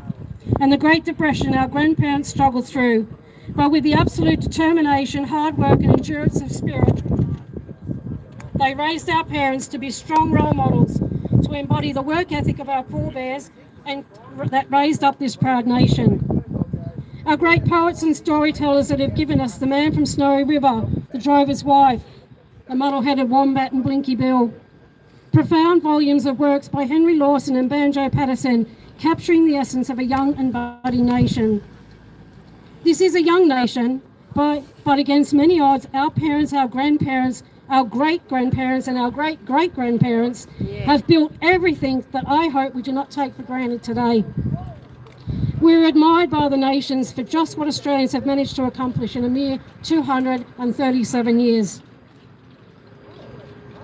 And the Great Depression our grandparents struggled through, but with the absolute determination, hard work and endurance of spirit, they raised our parents to be strong role models, to embody the work ethic of our forebears and that raised up this proud nation. Our great poets and storytellers that have given us The Man from Snowy River, The Drover's Wife, The Muddle-Headed Wombat and Blinky Bill. Profound volumes of works by Henry Lawson and Banjo Patterson, capturing the essence of a young and budding nation. This is a young nation, but against many odds, our parents, our grandparents, our great-grandparents and our great-great-grandparents have built everything that I hope we do not take for granted today. We're admired by other nations for just what Australians have managed to accomplish in a mere 237 years.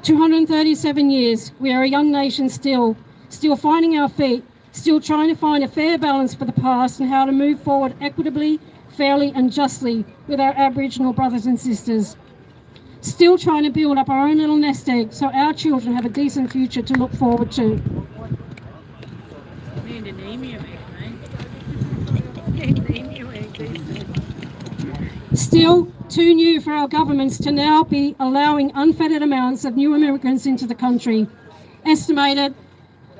237 years, we are a young nation still finding our feet, still trying to find a fair balance for the past and how to move forward equitably, fairly and justly with our Aboriginal brothers and sisters. Still trying to build up our own little nest egg so our children have a decent future to look forward to. Still too new for our governments to now be allowing unfettered amounts of new immigrants into the country, estimated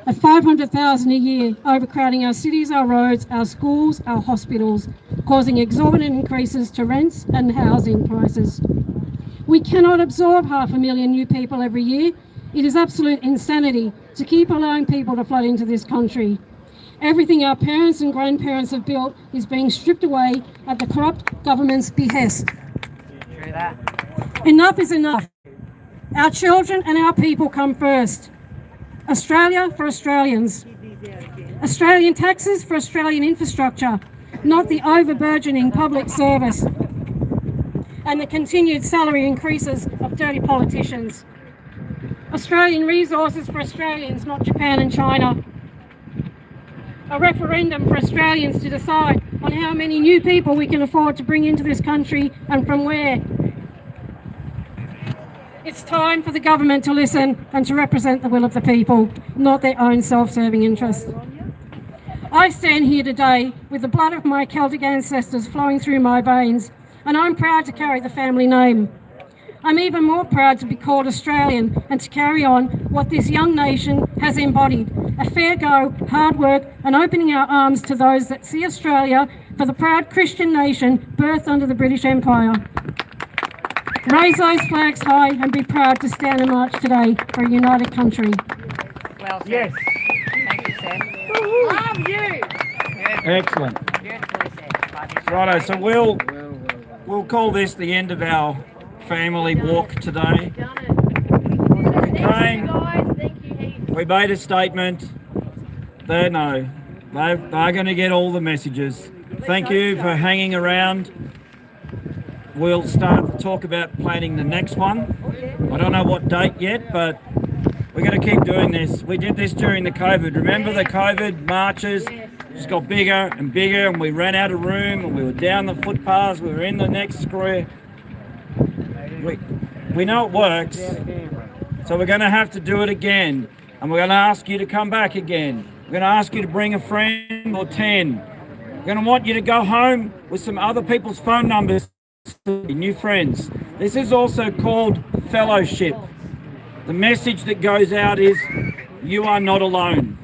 at 500,000 a year, overcrowding our cities, our roads, our schools, our hospitals, causing exorbitant increases to rents and housing prices. We cannot absorb 500,000 new people every year. It is absolute insanity to keep allowing people to flood into this country. Everything our parents and grandparents have built is being stripped away at the corrupt government's behest. True that. Enough is enough. Our children and our people come first. Australia for Australians. Australian taxes for Australian infrastructure, not the over-burgeoning public service and the continued salary increases of dirty politicians. Australian resources for Australians, not Japan and China. A referendum for Australians to decide on how many new people we can afford to bring into this country and from where. It's time for the government to listen and to represent the will of the people, not their own self-serving interests. I stand here today with the blood of my Celtic ancestors flowing through my veins, and I'm proud to carry the family name. I'm even more proud to be called Australian and to carry on what this young nation has embodied, a fair go, hard work and opening our arms to those that see Australia for the proud Christian nation birthed under the British Empire. Raise those flags high and be proud to stand and march today for a united country. Well said. Yes. Thank you, Sam. Love you. Excellent. Beautifully said. Righto, so we'll call this the end of our family walk today. We came, we made a statement. They're going to get all the messages. Thank you for hanging around. We'll start to talk about planning the next one. I don't know what date yet, but we're going to keep doing this. We did this during the COVID. Remember the COVID marches? Just got bigger and bigger, and we ran out of room, and we were down the footpaths, we were in the next square. We know it works, so we're going to have to do it again. And we're going to ask you to come back again. We're going to ask you to bring a friend or 10. We're going to want you to go home with some other people's phone numbers, new friends. This is also called fellowship. The message that goes out is, you are not alone.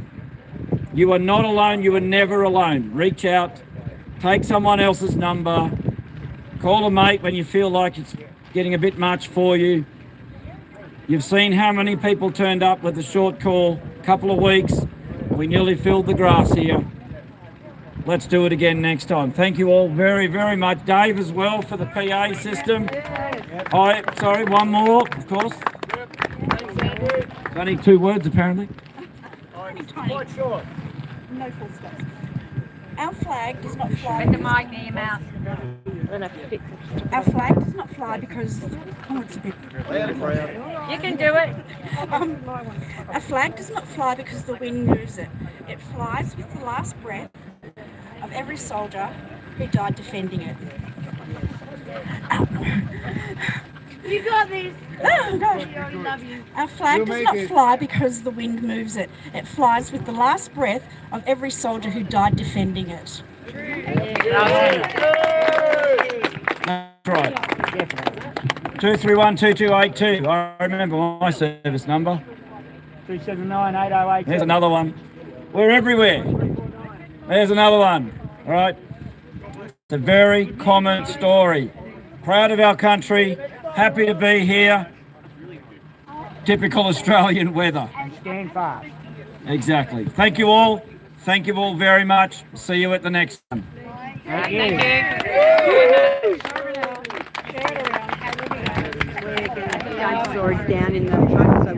You are not alone. You are never alone. Reach out, take someone else's number, call a mate when you feel like it's getting a bit much for you. You've seen how many people turned up with a short call, couple of weeks. We nearly filled the grass here. Let's do it again next time. Thank you all very, very much. Dave as well for the PA system. Hi, sorry, one more, of course. It's only 2 words apparently. Quite short. No full stops. Our flag does not fly. Put the mic near your mouth. Our flag does not fly because it's a bit. You can do it. Our flag does not fly because the wind moves it. It flies with the last breath of every soldier who died defending it. You got this. Oh, gosh. I love you. Our flag does not fly because the wind moves it. It flies with the last breath of every soldier who died defending it. That's right. 2312282. I remember my service number. 279-8082. There's another one. We're everywhere. There's another one. All right. It's a very common story. Proud of our country. Happy to be here. Typical Australian weather. And stand fast. Exactly. Thank you all. Thank you all very much. See you at the next one. Thank you. Dinosaurs down in the front, so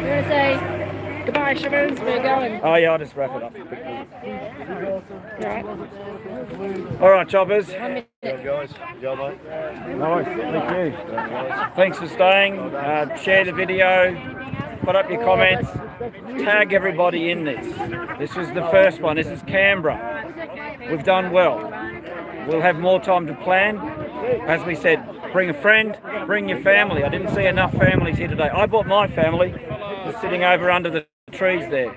we'll say goodbye, Shavers. We're going. Oh yeah, I'll just wrap it up. All right, choppers. Guys, good job, mate. Nice, thank you. Thanks for staying. Share the video, put up your comments, tag everybody in this. This is the first one. This is Canberra. We've done well. We'll have more time to plan. As we said, bring a friend, bring your family. I didn't see enough families here today. I brought my family. They're sitting over under the trees there.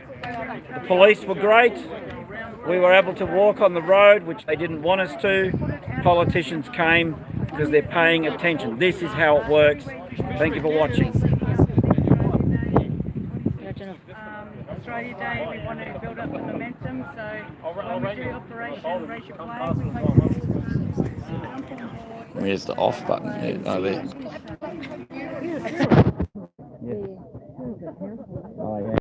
The police were great. We were able to walk on the road, which they didn't want us to. Politicians came because they're paying attention. This is how it works. Thank you for watching. Australia Day, we want to build up the momentum, so when we do Operation Raise Your Flag, we hope. Where's the off button? Oh, there.